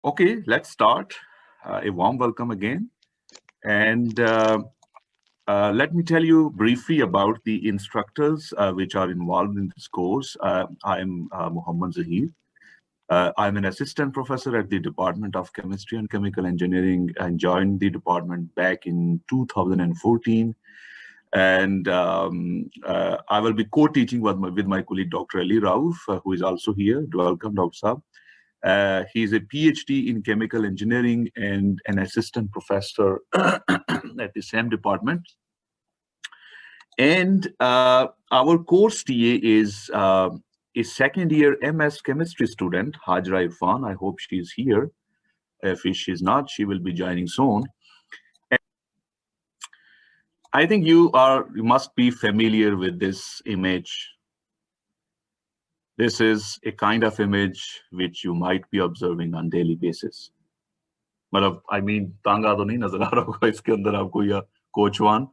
Okay, let's start. A warm welcome again. And let me tell you briefly about the instructors which are involved in this course. I'm Muhammad Zahir. I'm an assistant professor at the Department of Chemistry and Chemical Engineering and joined the department back in 2014. And I will be co-teaching with my colleague, Dr. Ali Rauf, who is also here. Welcome, Dr. Saab. He's a PhD in chemical engineering and an assistant professor at the same department. And our course TA is a second year MS chemistry student, Hajra Irfan. I hope she's here. If she's not, she will be joining soon. And I think you must be familiar with this image. This is a kind of image which you might be observing on daily basis. मतलब I mean तांगा तो नहीं नजर आ रहा होगा इसके अंदर आपको या कोचवान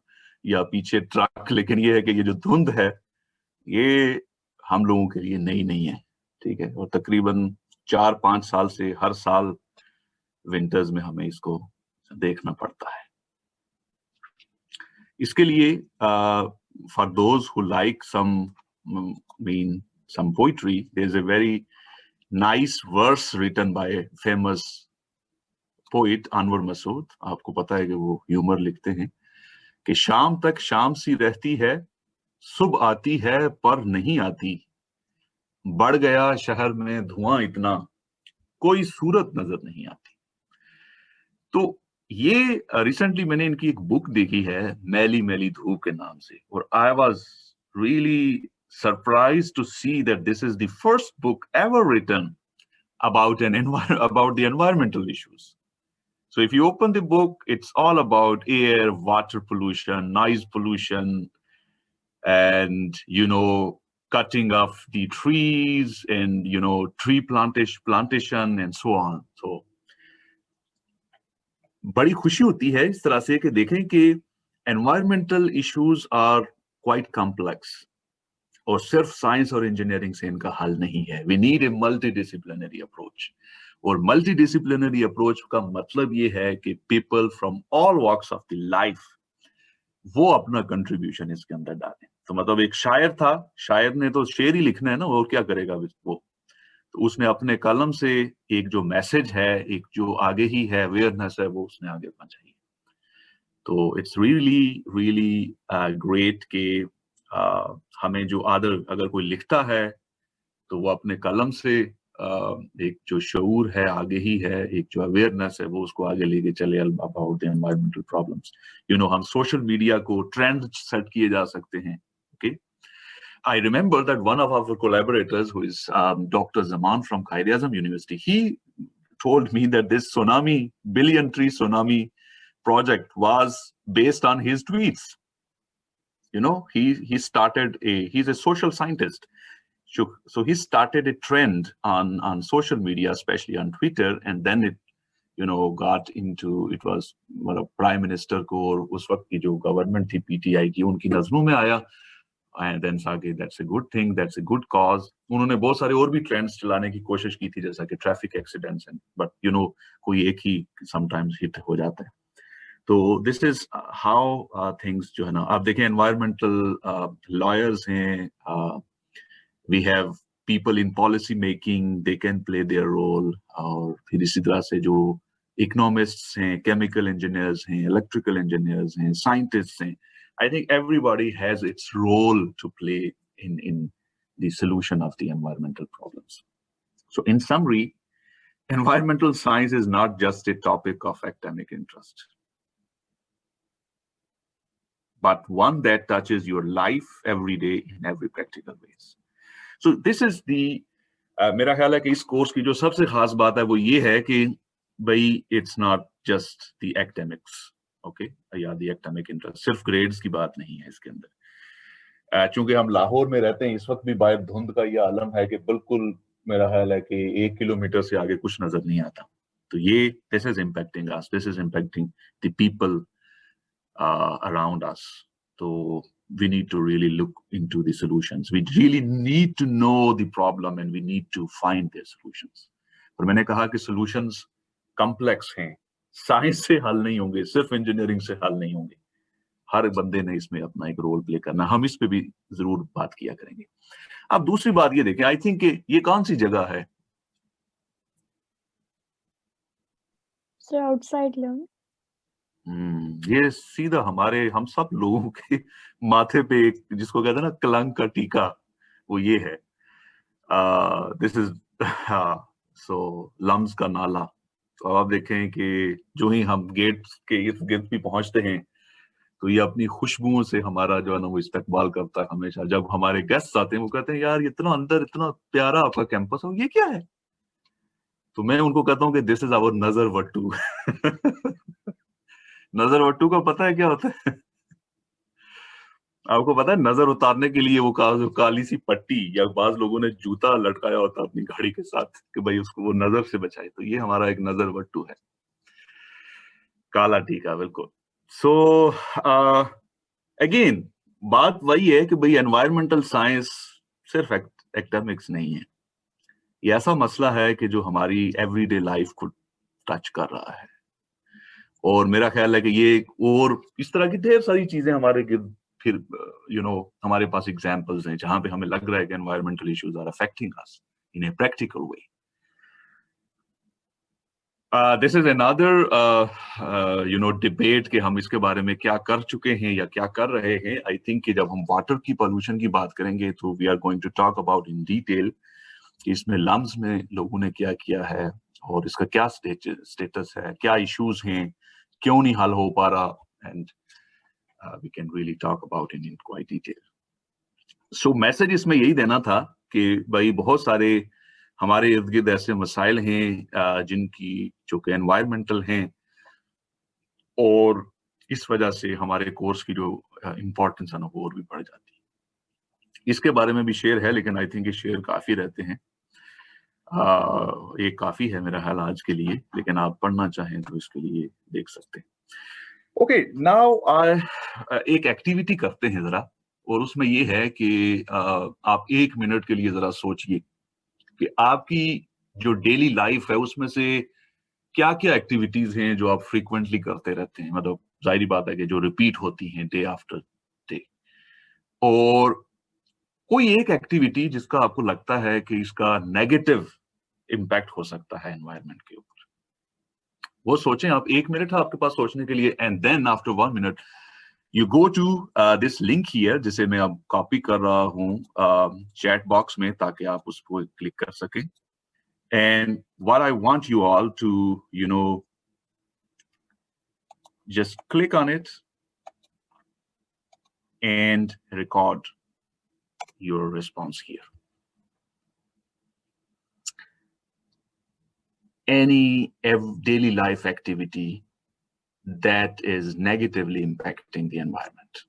या पीछे ट्रक, लेकिन ये है कि ये जो धुंध है ये हम लोगों के लिए नई नहीं है, ठीक है। और तकरीबन 4-5 साल से हर साल विंटर्स में हमें इसको देखना पड़ता है। इसके लिए for those who like some poetry, there's a very nice verse written by a famous poet Anwar Masood. आपको पता है कि वो ह्यूमर लिखते हैं कि शाम तक शाम सी रहती है, सुबह आती है पर नहीं आती, बढ़ गया शहर में धुआं इतना, कोई सूरत नजर नहीं आती। तो ये रिसेंटली मैंने इनकी एक बुक देखी है मैली मैली धूप के नाम से, और I was really surprised to see that this is the first book ever written about the environmental issues. So if you open the book, it's all about air, water pollution, noise pollution, and, cutting of the trees and, tree plantation and so on. So बड़ी खुशी होती है इस तरह से कि देखें कि environmental issues are quite complex और सिर्फ साइंस और इंजीनियरिंग से इनका हल नहीं है. We need a multidisciplinary approach. और मल्टीडिसिप्लिनरी अप्रोच का मतलब ये है कि people from all walks of the life वो अपना कंट्रीब्यूशन इसके अंदर डालें. तो मतलब एक शायर था, शायर ने तो शेर ही लिखना है ना, और क्या करेगा वो. तो उसने अपने कलम से एक जो मैसेज है, एक जो आगे ही है अवेयरनेस है, वो उसने आगे पहुंचाई. तो इट्स रियली रियली ग्रेट कि हमें जो अगर कोई लिखता है तो वो अपने कलम से एक जो शऊर है आगे ही है, एक जो अवेयरनेस है वो उसको आगे लेके चले अबाउट द एनवायरमेंटल प्रॉब्लम्स. हम सोशल मीडिया को ट्रेंड सेट किए जा सकते हैं. Okay, I remember that one of our collaborators, who is Dr. Zaman from Quaid-e-Azam University, he told me that this billion tree tsunami project was based on his tweets. He started he's a social scientist. So he started a trend on social media, especially on Twitter, and then it, got into, it was prime minister को और उस वक्त की जो government थी PTI की, उनकी नजरों में आया, and then सागे that's a good thing, that's a good cause. उन्होंने बहुत सारे और भी ट्रेंड्स चलाने की कोशिश की थी, जैसा कि ट्रैफिक एक्सीडेंट्स, बट कोई एक ही समटाइम्स हिट हो जाता है. तो दिस इज हाउ थिंग्स जो है ना, आप देखें एनवायरमेंटल लॉयर्स हैं, we have people in policy making, they can play their role. और फिर इसी तरह से जो economists हैं, chemical engineers हैं, electrical engineers हैं, scientists हैं, I think everybody has its role to play in the solution of the environmental problems. So in summary, environmental science is not just a topic of academic interest, but one that touches your life every day in every practical ways. So this is the मेरा ख्याल है कि इस course की जो सबसे खास बात है वो ये है कि भाई it's not just the academics, okay, या द एकेडमिक इंटरेस्ट. सिर्फ ग्रेड्स की बात नहीं है इसके अंदर. चूंकि हम लाहौर में रहते हैं, इस वक्त भी बाहर धुंध का ये आलम है कि बिल्कुल मेरा ख्याल है कि 1 किलोमीटर से आगे कुछ नजर नहीं आता. तो ये this is impacting us, this is impacting the people around us. So we need to really look into the solutions. We really need to know the problem and we need to find their solutions. और मैंने कहा कि solutions complex हैं, science से हल नहीं होंगे, सिर्फ इंजीनियरिंग से हल नहीं होंगे। हर बंदे ने इसमें अपना एक रोल प्ले करना, हम इस पे भी जरूर बात किया करेंगे। अब दूसरी बात ये देखें, आई थिंक ये कौन सी जगह है? Sir outside lung. ये सीधा हमारे हम सब लोगों के माथे पे एक, जिसको कहते हैं ना कलंक का टीका, वो ये है। दिस इज सो लम्स का नाला। तो अब आप देखें कि जो ही हम गेट के इर्द गिर्द भी पहुंचते हैं, तो ये अपनी खुशबुओं से हमारा जो है ना वो इस्तकबाल करता है हमेशा। जब हमारे गेस्ट आते हैं वो कहते हैं यार इतना अंदर इतना प्यारा आपका कैंपस है, ये क्या है? तो मैं उनको कहता हूँ कि दिस इज आवर नजर वट्टू। नजर वट्टू का पता है क्या होता है? आपको पता है नजर उतारने के लिए वो काली सी पट्टी, या बाज लोगों ने जूता लटकाया होता अपनी गाड़ी के साथ कि भाई उसको वो नजर से बचाए। तो ये हमारा एक नजर वट्टू है, काला टीका, बिल्कुल। सो अगेन बात वही है कि भाई एनवायरमेंटल साइंस सिर्फ एकेडमिक्स नहीं है। ये ऐसा मसला है कि जो हमारी एवरीडे लाइफ को टच कर रहा है, और मेरा ख्याल है कि ये और इस तरह की ढेर सारी चीजें हमारे गिर्द फिर हमारे पास एग्जांपल्स हैं जहां पे हमें लग रहा है कि environmental issues are affecting us in a practical way. This is another debate कि हम इसके बारे में क्या कर चुके हैं या क्या कर रहे हैं। आई थिंक कि जब हम वाटर की पोल्यूशन की बात करेंगे तो we are going to talk about in detail कि इसमें लम्स में लोगों ने क्या किया है और इसका क्या स्टेटस है, क्या इश्यूज हैं, क्यों नहीं हल हो पा रहा, and we can really talk about in quite detail. So message इसमें यही देना था कि भाई बहुत सारे हमारे इर्द गिर्द ऐसे मसाइल हैं जिनकी जो कि एनवायरमेंटल हैं, और इस वजह से हमारे कोर्स की जो इम्पोर्टेंस है ना वो और भी बढ़ जाती है। इसके बारे में भी शेयर है, लेकिन आई थिंक ये शेयर काफी रहते हैं। ये काफी है मेरा ख्याल आज के लिए, लेकिन आप पढ़ना चाहें तो इसके लिए देख सकते हैं। ओके, नाउ एक एक्टिविटी करते हैं जरा, और उसमें ये है कि आप 1 मिनट के लिए जरा सोचिए कि आपकी जो डेली लाइफ है उसमें से क्या क्या एक्टिविटीज हैं जो आप फ्रीक्वेंटली करते रहते हैं, मतलब जाहिर बात है कि जो रिपीट होती हैं डे आफ्टर डे, और कोई एक एक्टिविटी जिसका आपको लगता है कि इसका नेगेटिव इम्पैक्ट हो सकता है एनवायरनमेंट के ऊपर। वो सोचें आप, 1 मिनट है आपके पास सोचने के लिए, and then after 1 minute you go to this link here, जिसे मैं अब कॉपी कर रहा हूं चैट बॉक्स में ताकि आप उसको क्लिक कर सकें। And what I want you all to just click on it and record your response here. Any daily life activity that is negatively impacting the environment.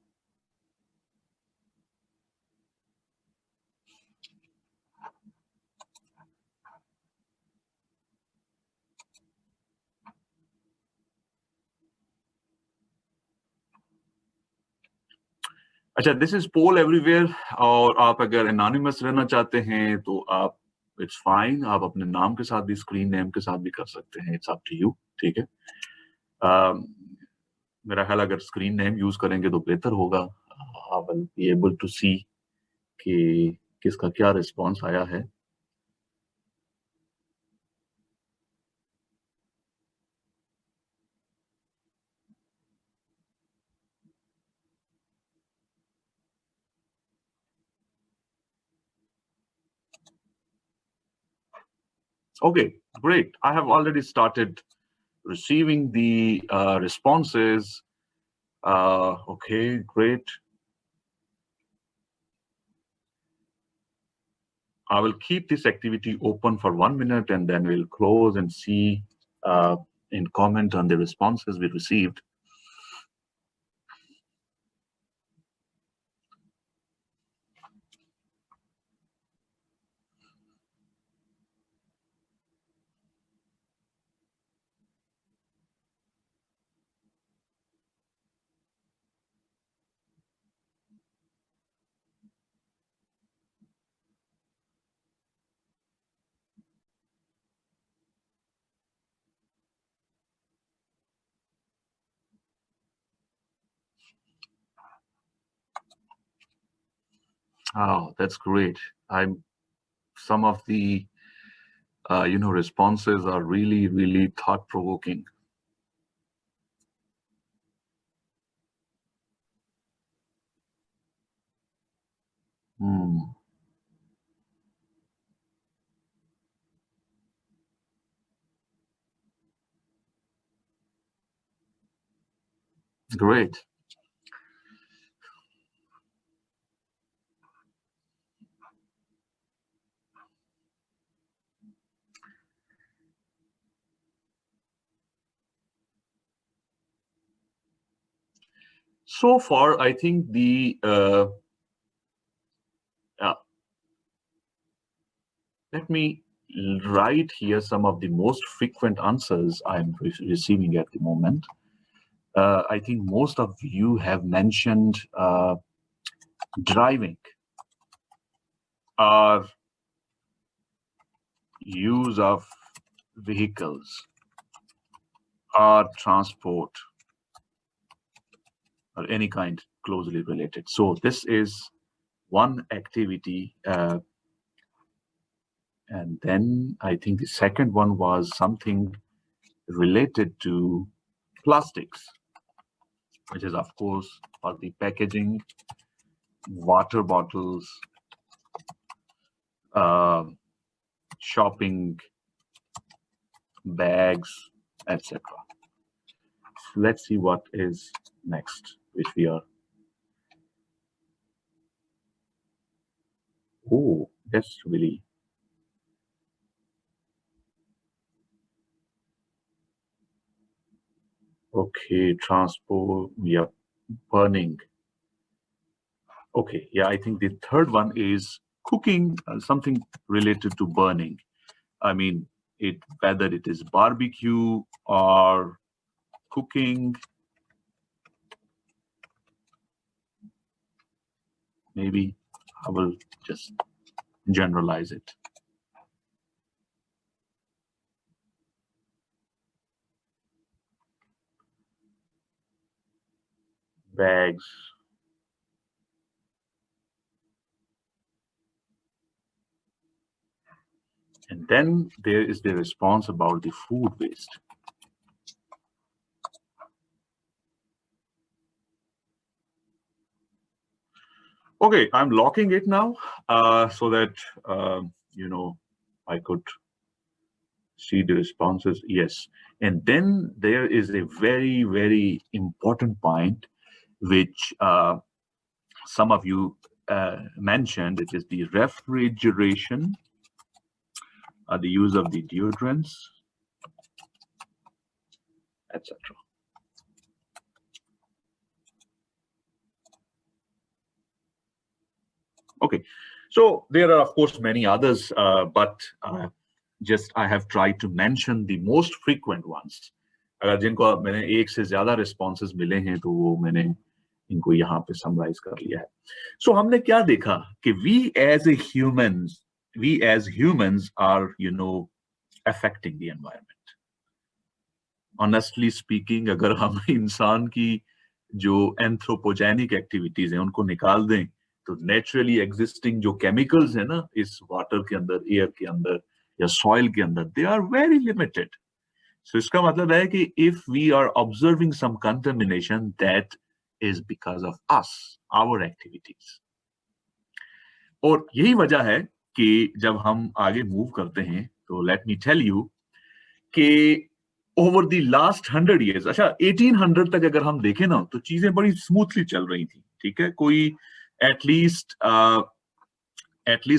अच्छा, दिस इज पोल एवरीवेयर, और आप अगर anonymous रहना चाहते हैं तो आप, it's fine, आप अपने नाम के साथ भी, स्क्रीन नेम के साथ भी कर सकते हैं, इट्स अप टू यू, ठीक है। मेरा ख्याल अगर स्क्रीन नेम यूज करेंगे तो बेहतर होगा, I will be able to see कि किसका क्या रिस्पॉन्स आया है। Okay, great. I have already started receiving the responses. Okay, great. I will keep this activity open for 1 minute and then we'll close and see and comment on the responses we received. Oh, that's great. Some of the responses are really, really thought-provoking. Hmm. Great. So far, I think let me write here some of the most frequent answers I'm receiving at the moment. I think most of you have mentioned driving or use of vehicles or transport or any kind closely related. So this is one activity. And then I think the second one was something related to plastics, which is of course for the packaging, water bottles, shopping bags, etc. Let's see what is next, which we are. Oh, that's really. Okay, transport, yeah, burning. Okay, yeah, I think the third one is cooking, something related to burning. I mean, whether it is barbecue or cooking, maybe I will just generalize it. Bags. And then there is the response about the food waste. Okay, I'm locking it now so that, I could see the responses. Yes. And then there is a very, very important point, which some of you mentioned. It is the refrigeration, the use of the deodorants, etc. Okay, so there are of course many others, but just I have tried to mention the most frequent ones. अगर जिनको मैंने एक से ज्यादा responses मिले हैं तो वो मैंने इनको यहाँ पे summarize कर लिया है. So हमने क्या देखा कि we as humans are affecting the environment. Honestly speaking, अगर हम इंसान की जो एंथ्रोपोजेनिक एक्टिविटीज हैं उनको निकाल दें तो नेचुरली एग्जिस्टिंग जो केमिकल्स है ना इस वाटर के अंदर, एयर के अंदर या सॉइल के अंदर, they are very limited. So इसका मतलब है कि if we are observing some contamination that is because of us, our activities. और यही वजह है कि जब हम आगे मूव करते हैं तो लेट मी टेल यू कि ओवर द लास्ट 100 years, अच्छा 1800 तक अगर हम देखें ना तो चीजें बड़ी स्मूथली चल रही थी. ठीक है, कोई एटलीस्ट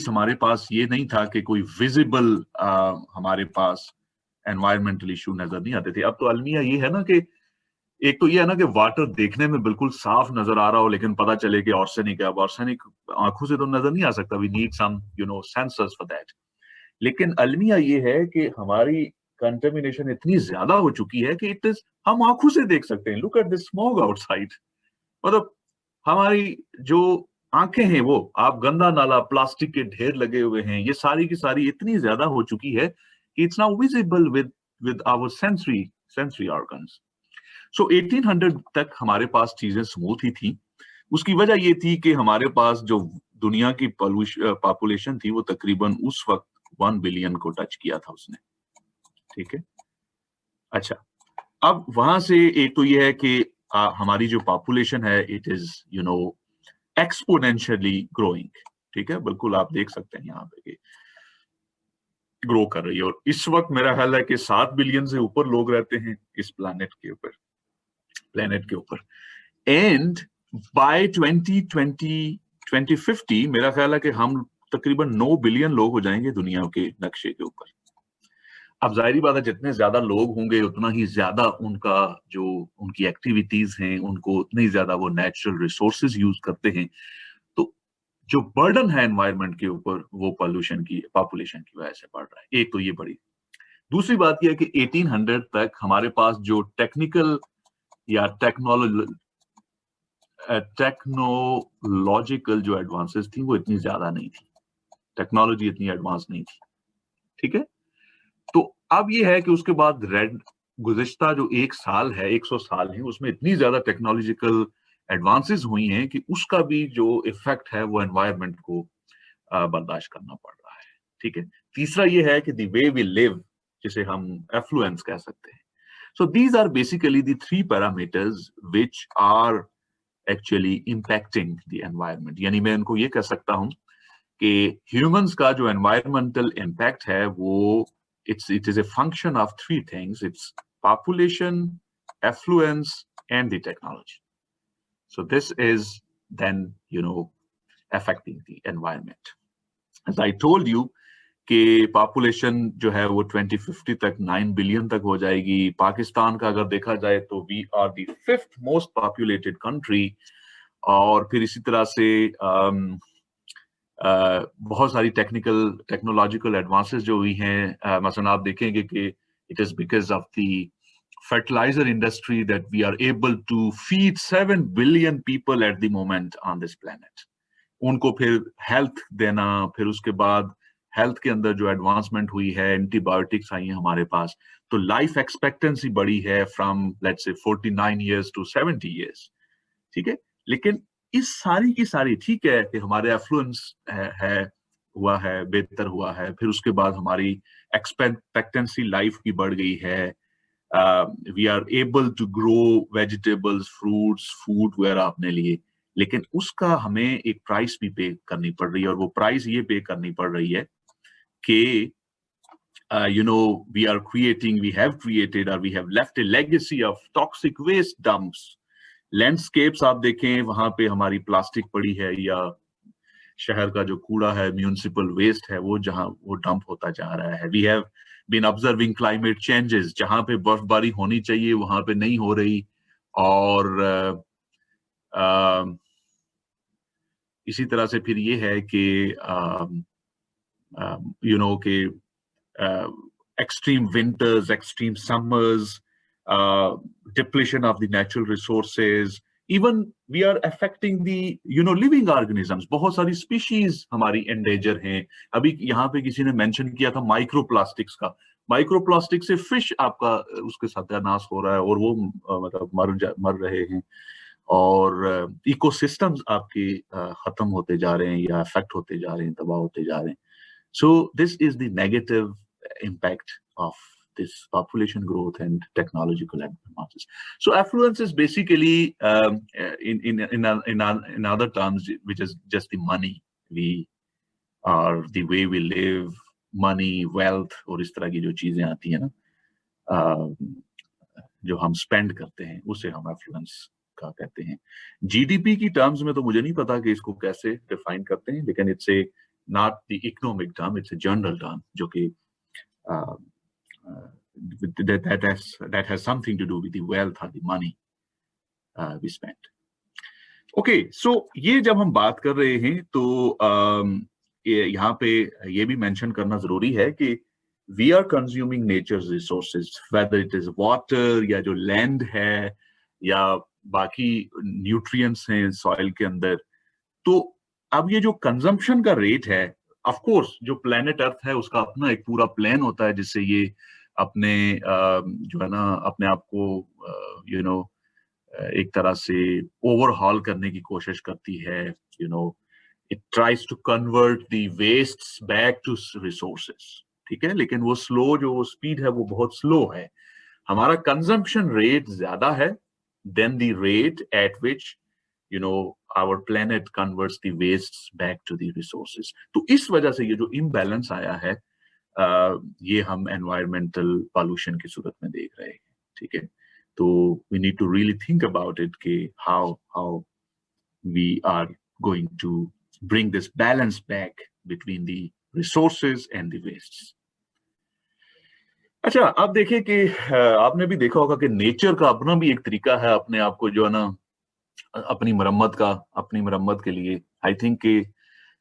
हमारे पास ये नहीं था कि कोई विजिबल हमारे पास एनवायरमेंटल इशू नजर नहीं आते थे. अब तो अलमिया ये है ना कि एक तो ये है ना कि वाटर देखने में बिल्कुल साफ नजर आ रहा हो लेकिन पता चले कि आर्सेनिक है. अब आर्सेनिक आंखों से तो नजर नहीं आ सकता. We need some sensors for that. लेकिन अलमिया ये है कि हमारी कंटेमिनेशन इतनी ज्यादा हो चुकी है कि हम आंखों से देख सकते हैं. Look at the smog outside. मतलब हमारी जो आंखें हैं वो, आप गंदा नाला, प्लास्टिक के ढेर लगे हुए हैं, ये सारी की सारी इतनी ज्यादा हो चुकी है कि it's now visible with our sensory organs. So 1800 तक हमारे पास चीजें स्मूथ ही थी. उसकी वजह ये थी कि हमारे पास जो दुनिया की पॉपुलेशन थी वो तकरीबन उस वक्त 1 बिलियन को टच किया था उसने, ठीक है। अच्छा, अब वहां से एक तो ये है कि हमारी जो पॉपुलेशन है इट इज एक्सपोनेंशियली ग्रोइंग, ठीक है, बिल्कुल आप देख सकते हैं यहाँ पे ग्रो कर रही है। और इस वक्त मेरा ख्याल है कि 7 बिलियन से ऊपर लोग रहते हैं इस प्लेनेट के ऊपर। एंड बाय 2050 मेरा ख्याल है कि हम तकरीबन 9 बिलियन लोग हो जाएंगे दुनिया के नक्शे के ऊपर। अब जाहिर बात है जितने ज्यादा लोग होंगे उतना ही ज्यादा उनका जो उनकी एक्टिविटीज हैं उनको उतने ही ज्यादा वो नेचुरल रिसोर्सेज यूज करते हैं। तो जो बर्डन है एनवायरनमेंट के ऊपर वो पॉल्यूशन की पॉपुलेशन की वजह से बढ़ रहा है। एक तो ये बड़ी, दूसरी बात यह है कि 1800 तक हमारे पास जो टेक्निकल या टेक्नोलॉजिकल जो एडवांसेस थी वो इतनी ज्यादा नहीं थी, टेक्नोलॉजी इतनी एडवांस नहीं थी, ठीक है। तो अब ये है कि उसके बाद गुज़िश्ता जो 1 साल है 100 साल है उसमें इतनी ज्यादा टेक्नोलॉजिकल एडवांसेस हुई हैं कि उसका भी जो इफेक्ट है वो एनवायरनमेंट को बर्दाश्त करना पड़ रहा है, ठीक है। तीसरा ये है कि द वे वी लिव, जिसे हम एफ्लुएंस कह सकते हैं। So these are basically the 3 parameters which are actually impacting the environment. यानी मैं इनको ये कह सकता हूं कि ह्यूमंस का जो एनवायरमेंटल इम्पैक्ट है वो it is a function of 3 things. It's population, affluence, and the technology. So this is then affecting the environment. As I told you कि population जो है वो 2050 तक 9 बिलियन तक हो जाएगी। पाकिस्तान का अगर देखा जाए तो we are the 5th most populated country। और फिर इसी तरह से बहुत सारी टेक्नोलॉजिकल एडवांसेस जो हुई हैं, मसलन आप देखेंगे कि it is because of the fertilizer industry that we are able to feed 7 billion people at the moment on this planet। उनको फिर हेल्थ देना, फिर उसके बाद हेल्थ के अंदर जो एडवांसमेंट हुई है, एंटीबायोटिक्स आई हैं हमारे पास, तो लाइफ एक्सपेक्टेंसी बढ़ी है from let's say 49 years to 70 years, ठीक है। लेकिन इस सारी की सारी, ठीक है कि हमारे एफ्लुएंस है हुआ है, बेहतर हुआ है, फिर उसके बाद हमारी एक्सपेक्टेंसी लाइफ की बढ़ गई है, we are able to grow vegetables, fruits, food वगैरह अपने लिए, लेकिन उसका हमें एक प्राइस भी पे करनी पड़ रही है। और वो प्राइस ये पे करनी पड़ रही है कि we have created or we have left a legacy of toxic waste dumps। Landscapes आप देखें वहां पे हमारी प्लास्टिक पड़ी है, या शहर का जो कूड़ा है, म्यूनिसिपल वेस्ट है, वो जहां वो डंप होता जा रहा है। We have been observing climate changes, जहां पे बर्फबारी होनी चाहिए वहां पे नहीं हो रही। और इसी तरह से फिर ये है कि कि extreme winters, extreme summers, depletion of the natural resources, even we are affecting the living organisms। बहुत सारी species हमारी endanger हैं। अभी यहाँ पे किसी ने mention किया था माइक्रोप्लास्टिक्स का। माइक्रोप्लास्टिक से फिश आपका उसके सत्यानाश हो रहा है और वो मतलब मर रहे हैं, और इकोसिस्टम्स आपके खत्म होते जा रहे हैं या अफेक्ट होते जा रहे हैं, तबाह होते जा रहे हैं। So this is the negative impact of this population growth and technological advances. So affluence is basically, in other terms, which is just the money we are, the way we live, money, wealth, और इस तरह की जो चीजें आती हैं ना, जो हम स्पेंड करते हैं, उसे हम affluence का कहते हैं। जीडीपी की टर्म्स में तो मुझे नहीं पता कि इसको कैसे डिफाइन करते हैं, लेकिन it's a not the economic term, it's a general term, जो कि that has something to do with the wealth or the money we spend। Okay, so ये जब हम बात कर रहे हैं तो यहाँ पे ये भी मेंशन करना जरूरी है कि we are consuming nature's resources, whether it is water या जो land है या बाकी nutrients हैं सॉइल के अंदर। तो अब ये जो कंजम्पशन का रेट है, ऑफ कोर्स जो प्लेनेट अर्थ है उसका अपना एक पूरा प्लान होता है जिससे ये अपने जो है ना अपने आप को एक तरह से ओवरहॉल करने की कोशिश करती है। it tries to convert the wastes back to resources, ठीक है, लेकिन वो स्लो जो स्पीड है वो बहुत स्लो है. हमारा कंजम्पशन रेट ज्यादा है than the rate at which our planet converts the wastes back to the resources. तो इस वजह से ये जो imbalance आया है ये हम environmental pollution की सूरत में देख रहे हैं, ठीक है. तो we need to really think about it कि how we are going to bring this balance back between the resources and the wastes. अच्छा, आप देखें कि आपने भी देखा होगा कि नेचर का अपना भी एक तरीका है अपने आप को जो है ना अपनी मरम्मत के लिए. आई थिंक कि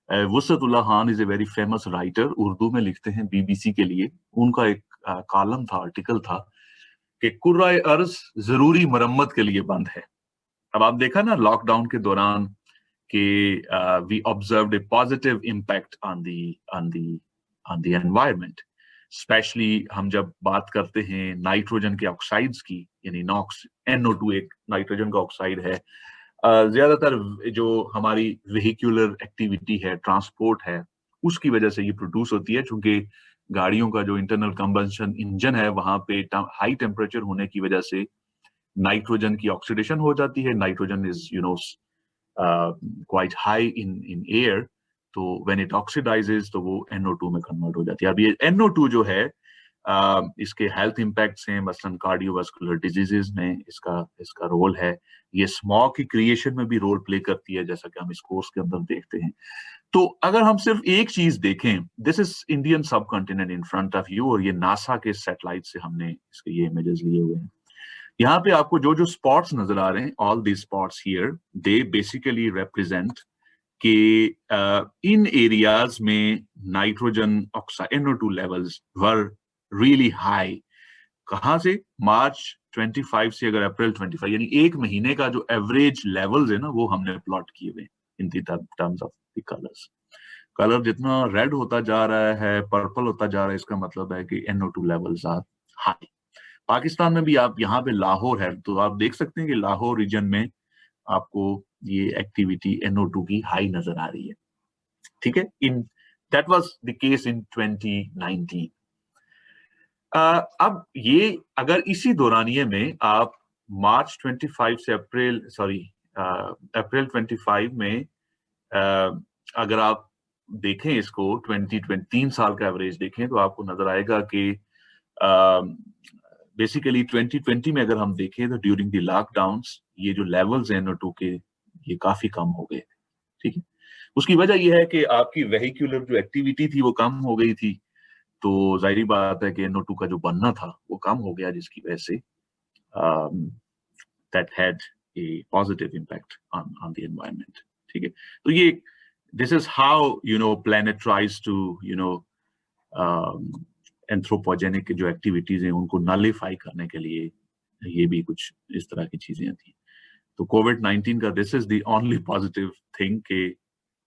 Wusatullah Khan is a very famous writer, Urdu में लिखते हैं बीबीसी के लिए. उनका एक कॉलम था, आर्टिकल था कि कुर्राए अर्ज जरूरी मरम्मत के लिए बंद है. अब आप देखा ना लॉकडाउन के दौरान कि we observed a positive impact on the environment. Especially हम जब बात करते हैं नाइट्रोजन के ऑक्साइड्स की, यानी नॉक्स, NO2 एक नाइट्रोजन का ऑक्साइड है. ज्यादातर जो हमारी वेहिकुलर एक्टिविटी है, ट्रांसपोर्ट है, उसकी वजह से ये प्रोड्यूस होती है. चूंकि गाड़ियों का जो इंटरनल कंबंशन इंजन है वहां पे हाई टेम्परेचर होने की वजह से नाइट्रोजन की ऑक्सीडेशन हो जाती है. Nitrogen is quite high in air, तो व्हेन इट ऑक्सीडाइजेस तो वो NO2 में कन्वर्ट हो जाती है. अब ये NO2 जो है इसके हेल्थ इम्पैक्ट्स हैं, मसलन कार्डियोवास्कुलर डिजीजेस में इसका रोल है. ये स्मॉग की क्रिएशन में भी रोल प्ले करती है, जैसा कि हम इस कोर्स के अंदर देखते हैं. तो अगर हम सिर्फ एक चीज देखें, दिस इज इंडियन सब continent in front of you, और ये नासा के सैटेलाइट से हमने इसके ये इमेजेस लिए हुए हैं. यहाँ पे आपको जो स्पॉट्स नजर आ रहे हैं, all these spots here, they basically represent कि इन एरियाज में nitrogen oxide NO2 levels were really high. कहां से? मार्च 25 से अगर अप्रैल 25, यानी एक महीने का जो एवरेज लेवल्स है ना, वो हमने प्लॉट किए हुए in terms of the colours. Colour जितना रेड होता जा रहा है, पर्पल होता जा रहा है, इसका मतलब है कि NO2 levels are high. Pakistan में भी आप यहाँ पे लाहौर है, तो आप देख सकते हैं कि लाहौर रीजन में आपको ये एक्टिविटी NO2 की हाई नजर आ रही है, ठीक है. That was the case in 2019. अब ये अगर इसी दौरानिए में आप मार्च 25 से अप्रैल 25 में अगर आप देखें इसको 2023 साल का एवरेज देखें, तो आपको नजर आएगा कि बेसिकली 2020 में अगर हम देखें तो ड्यूरिंग द लॉकडाउन्स ये जो लेवल्स हैं NO2 के, ये काफी कम हो गए, ठीक है. उसकी वजह यह है कि आपकी वेहिकुलर जो एक्टिविटी थी वो कम हो गई थी, तो जाहिर बात है कि NO2 का जो बनना था वो कम हो गया, जिसकी वजह से that had a positive impact on the environment, ठीक है. तो ये this is how planet tries to anthropogenic जो एक्टिविटीज हैं उनको नलिफाई करने के लिए ये भी कुछ इस तरह की चीजें थी. तो कोविड-19 का this is the only positive thing कि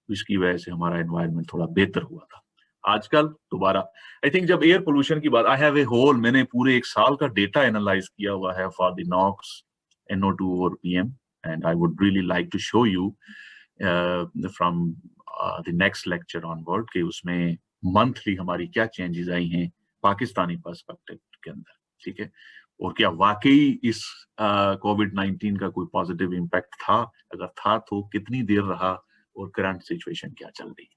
इसकी वजह से हमारा एनवायरनमेंट थोड़ा बेहतर हुआ था. आजकल दोबारा आई थिंक जब एयर पोल्यूशन की बात, आई हैव ए होल, मैंने पूरे एक साल का डेटा एनालाइज किया हुआ है फॉर द नॉक्स, NO2 और PM, and I would really like to show you from the next lecture onward कि उसमें मंथली हमारी क्या चेंजेस आई हैं पाकिस्तानी पर्सपेक्टिव के अंदर, ठीक है. और क्या वाकई इस कोविड-19 का कोई पॉजिटिव इम्पैक्ट था, अगर था तो कितनी देर रहा, और करंट सिचुएशन क्या चल रही है.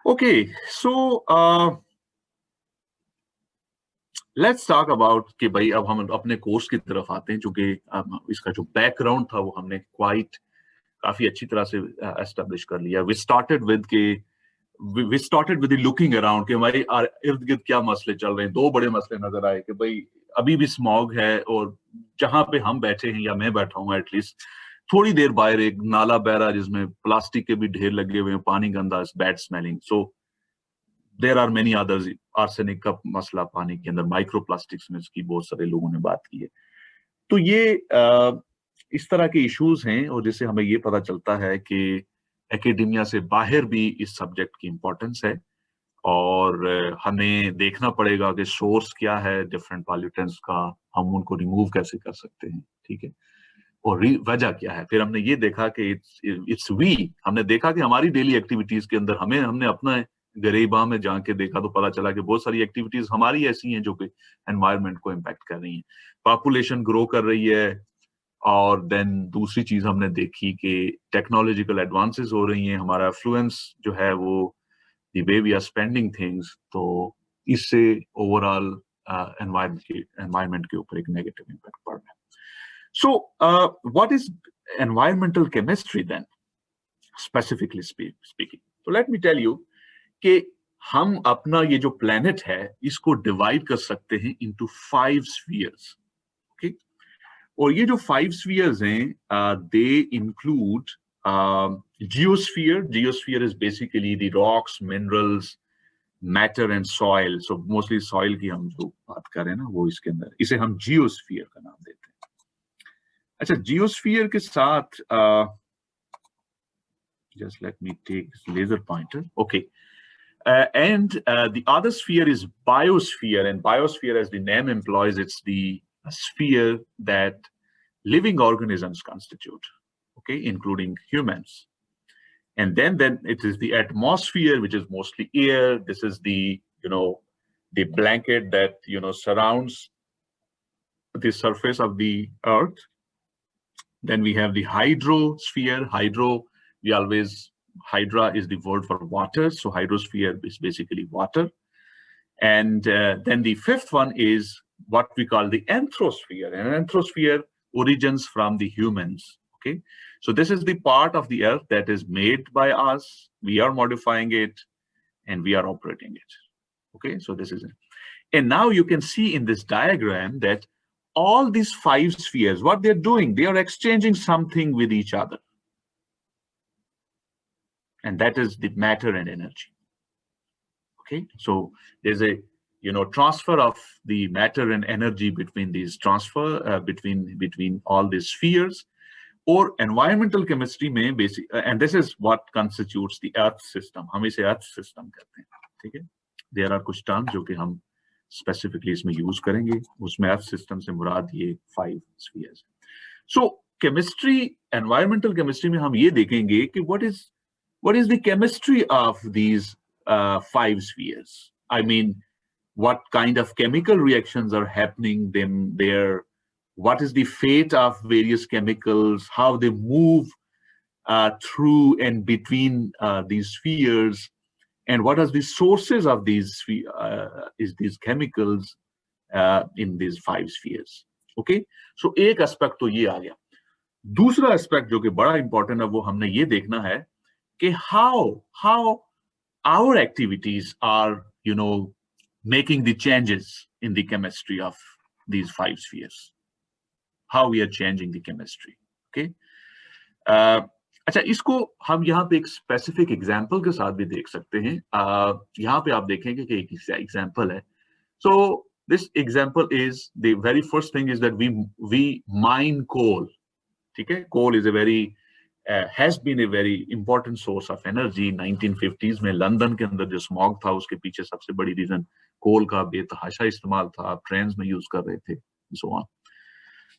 Okay, so let's talk about कि भाई अब हम अपने कोर्स की तरफ आते हैं, चूंकि इसका जो बैकग्राउंड था वो हमने काफी अच्छी तरह से एस्टेब्लिश कर लिया. We started with looking around कि हमारे इर्द गिर्द क्या मसले चल रहे हैं. दो बड़े मसले नजर आए कि भाई अभी भी स्मॉग है, और जहां पे हम बैठे हैं या मैं बैठा हूँ एटलीस्ट थोड़ी देर बाहर एक नाला बह रहा है जिसमें प्लास्टिक के भी ढेर लगे हुए हैं, पानी गंदा, bad smelling. So there are many others. Arsenic का मसला पानी के अंदर, माइक्रो प्लास्टिक्स में इसकी बहुत सारे लोगों ने बात की है. तो ये इस तरह के इश्यूज हैं, और जिससे हमें ये पता चलता है कि एकेडेमिया से बाहर भी इस सब्जेक्ट की इम्पोर्टेंस है, और हमें देखना पड़ेगा कि सोर्स क्या है डिफरेंट पॉल्यूटेंट्स का, हम उनको रिमूव कैसे कर सकते हैं, ठीक है. और वजह क्या है। फिर हमने ये देखा कि इट्स वी, हमने देखा कि हमारी डेली एक्टिविटीज के अंदर हमने अपना गरीबा में जाके देखा तो पता चला कि बहुत सारी एक्टिविटीज हमारी ऐसी हैं जो कि एनवायरनमेंट को इम्पैक्ट कर रही हैं। पॉपुलेशन ग्रो कर रही है, और देन दूसरी चीज हमने देखी कि टेक्नोलॉजिकल एडवांसेस हो रही हैं, हमारा एफ्लुएंस जो है वो the way we are spending things, तो इससे ओवरऑल एनवायरनमेंट के ऊपर एक नेगेटिव इम्पैक्ट पड़ रहा है। So, what is environmental chemistry then, specifically speaking? So let me tell you कि हम अपना ये जो planet है इसको divide कर सकते हैं into 5 spheres, okay? और ये जो 5 spheres हैं, they include geosphere. Geosphere is basically the rocks, minerals, matter and soil. So mostly soil की हम जो बात कर रहे हैं ना, वो इसके अंदर, इसे हम geosphere का नाम देते हैं। अच्छा, जियोस्फीयर के साथ just let me take this laser pointer. Okay, and the other sphere is biosphere, and biosphere, as the name implies, it's the sphere that living organisms constitute, okay, including humans. And then it is the atmosphere, which is mostly air. This is the the blanket that surrounds the surface of the earth. Then we have the hydrosphere. Hydra is the word for water, so hydrosphere is basically water. And then the fifth one is what we call the anthrosphere. And anthrosphere origins from the humans, okay? So this is the part of the earth that is made by us. We are modifying it, and we are operating it, okay? So this is it. And now you can see in this diagram that all these 5 spheres, what they're doing, they are exchanging something with each other. And that is the matter and energy. Okay, so there's a transfer of the matter and energy between these between all these spheres. Or environmental chemistry में basic, and this is what constitutes the earth system. हम इसे earth system कहते हैं, ठीक है? There are कुछ terms जो कि हम specifically इसमें use करेंगे, उसमें earth system से मुराद ये 5 spheres. So chemistry, environmental chemistry में हम ये देखेंगे कि what is the chemistry of these 5 spheres. I mean, what kind of chemical reactions are happening there, what is the fate of various chemicals, how they move through and between these spheres, and what are the sources of these chemicals in these 5 spheres. Okay, so एक aspect तो ये आ गया. दूसरा aspect जो कि बड़ा important है वो हमने ये देखना है कि how our activities are making the changes in the chemistry of these 5 spheres. How we are changing the chemistry. Okay. अच्छा, इसको हम यहाँ पे एक स्पेसिफिक एग्जाम्पल के साथ भी देख सकते हैं. यहाँ पे आप देखेंगे कि एक एग्जाम्पल है. So this example is, the very first thing is that we mine coal. ठीक है? Coal is has been a very important source of energy. 1950s में लंदन के अंदर जो स्मॉग था उसके पीछे सबसे बड़ी रीजन कोल का बेतहाशा इस्तेमाल था. ट्रेन्स में यूज कर रहे थे, so on.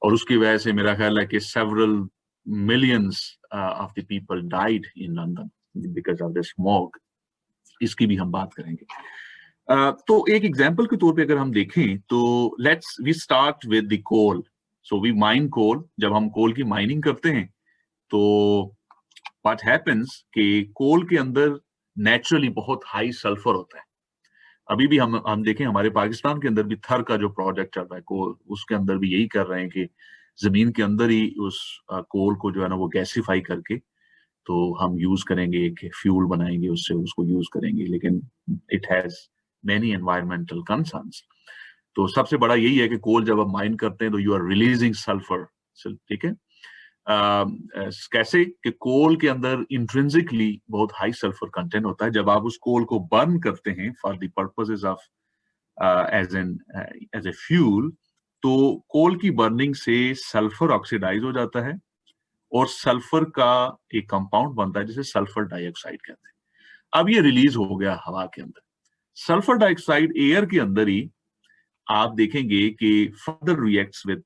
और उसकी वजह से मेरा ख्याल है कि several millions of the people died in London because of the smog. इसकी भी हम बात करेंगे. तो एक एग्जांपल के तौर पे अगर हम देखें तो we start with the coal. So we mine coal. जब हम कोल की माइनिंग करते हैं तो what happens कि कोल के अंदर नेचुरली बहुत हाई सल्फर होता है. अभी भी हम देखें हमारे पाकिस्तान के अंदर भी थर का जो प्रोजेक्ट चल रहा है कोल, उसके अंदर भी यही कर रहे हैं कि जमीन के अंदर ही उस कोल को जो है ना वो गैसिफाई करके तो हम यूज करेंगे, एक फ्यूल बनाएंगे, उससे उसको यूज करेंगे, लेकिन it has many environmental concerns. तो सबसे बड़ा यही है कि कोल जब आप माइन करते हैं तो यू आर रिलीजिंग सल्फर. ठीक है, कैसे कि कोल के अंदर इंट्रिंसिकली बहुत हाई सल्फर कंटेंट होता है. जब आप उस कोल को बर्न करते हैं for the purposes of as a fuel, तो कोल की बर्निंग से सल्फर ऑक्सीडाइज हो जाता है और सल्फर का एक कंपाउंड बनता है जिसे सल्फर डाइऑक्साइड कहते हैं. अब ये रिलीज हो गया हवा के अंदर. सल्फर डाइऑक्साइड एयर के अंदर ही आप देखेंगे कि further reacts with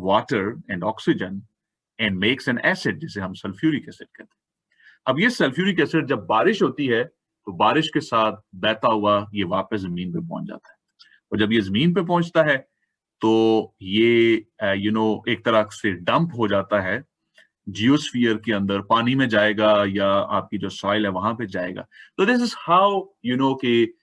water and oxygen and makes an acid, जिसे हम सल्फ्यूरिक एसिड कहते हैं। अब ये सल्फ्यूरिक एसिड जब बारिश होती है तो बारिश के साथ बहता हुआ ये वापस जमीन पे पहुंच जाता है, और जब ये जमीन पे पहुंचता है तो ये एक तरह से डंप हो जाता है जियोस्फीयर के अंदर, पानी में जाएगा या आपकी जो सॉइल है वहां पे जाएगा। तो दिस इज हाउ कि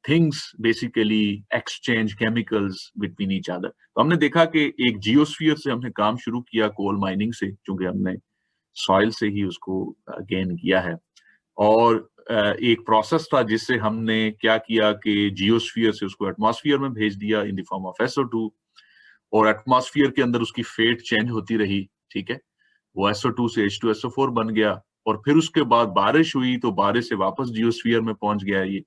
things basically exchange chemicals between each other. तो हमने देखा कि एक जियोस्फीयर से हमने काम शुरू किया कोल माइनिंग से, क्योंकि हमने सॉइल से ही उसको गेन किया है, और एक प्रोसेस था जिससे हमने क्या किया कि जियोस्फीयर से उसको एटमॉस्फेयर में भेज दिया in the form of SO2, और एटमॉस्फेयर के अंदर उसकी फेट चेंज होती रही, ठीक है, वो SO2 से H2SO4 बन गया, और फिर उसके बाद बारिश हुई तो बारिश से वापस जियोस्फीयर में पहुंच गया ये,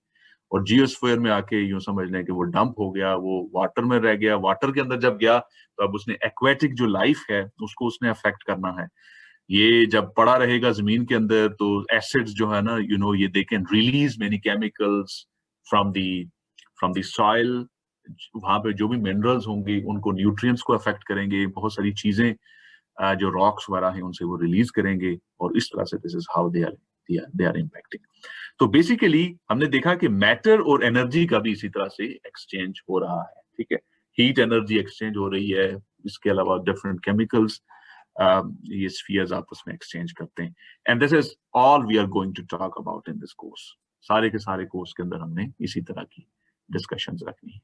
और जियोस्फीयर में आके यूं समझ लें कि वो डंप हो गया, वो वाटर में रह गया। वाटर के अंदर जब गया तो अब उसने एक्वेटिक जो लाइफ है उसको उसने अफेक्ट करना है। ये जब पड़ा रहेगा जमीन के अंदर तो एसिड्स जो है ना ये they can release many chemicals from the soil, वहां पे जो भी मिनरल्स होंगे उनको, न्यूट्रिएंट्स को अफेक्ट करेंगे, बहुत सारी चीजें जो रॉक्स वगैरह हैं उनसे वो रिलीज करेंगे, और इस तरह से this is how they are impacting. तो बेसिकली हमने देखा कि मैटर और एनर्जी का भी इसी तरह से एक्सचेंज हो रहा है, ठीक है, हीट एनर्जी एक्सचेंज हो रही है, इसके अलावा डिफरेंट केमिकल्स ये स्फीयर्स आपस में एक्सचेंज करते हैं, and this is all we are going to talk about in this course. सारे के सारे कोर्स के अंदर हमने इसी तरह की डिस्कशंस रखनी है।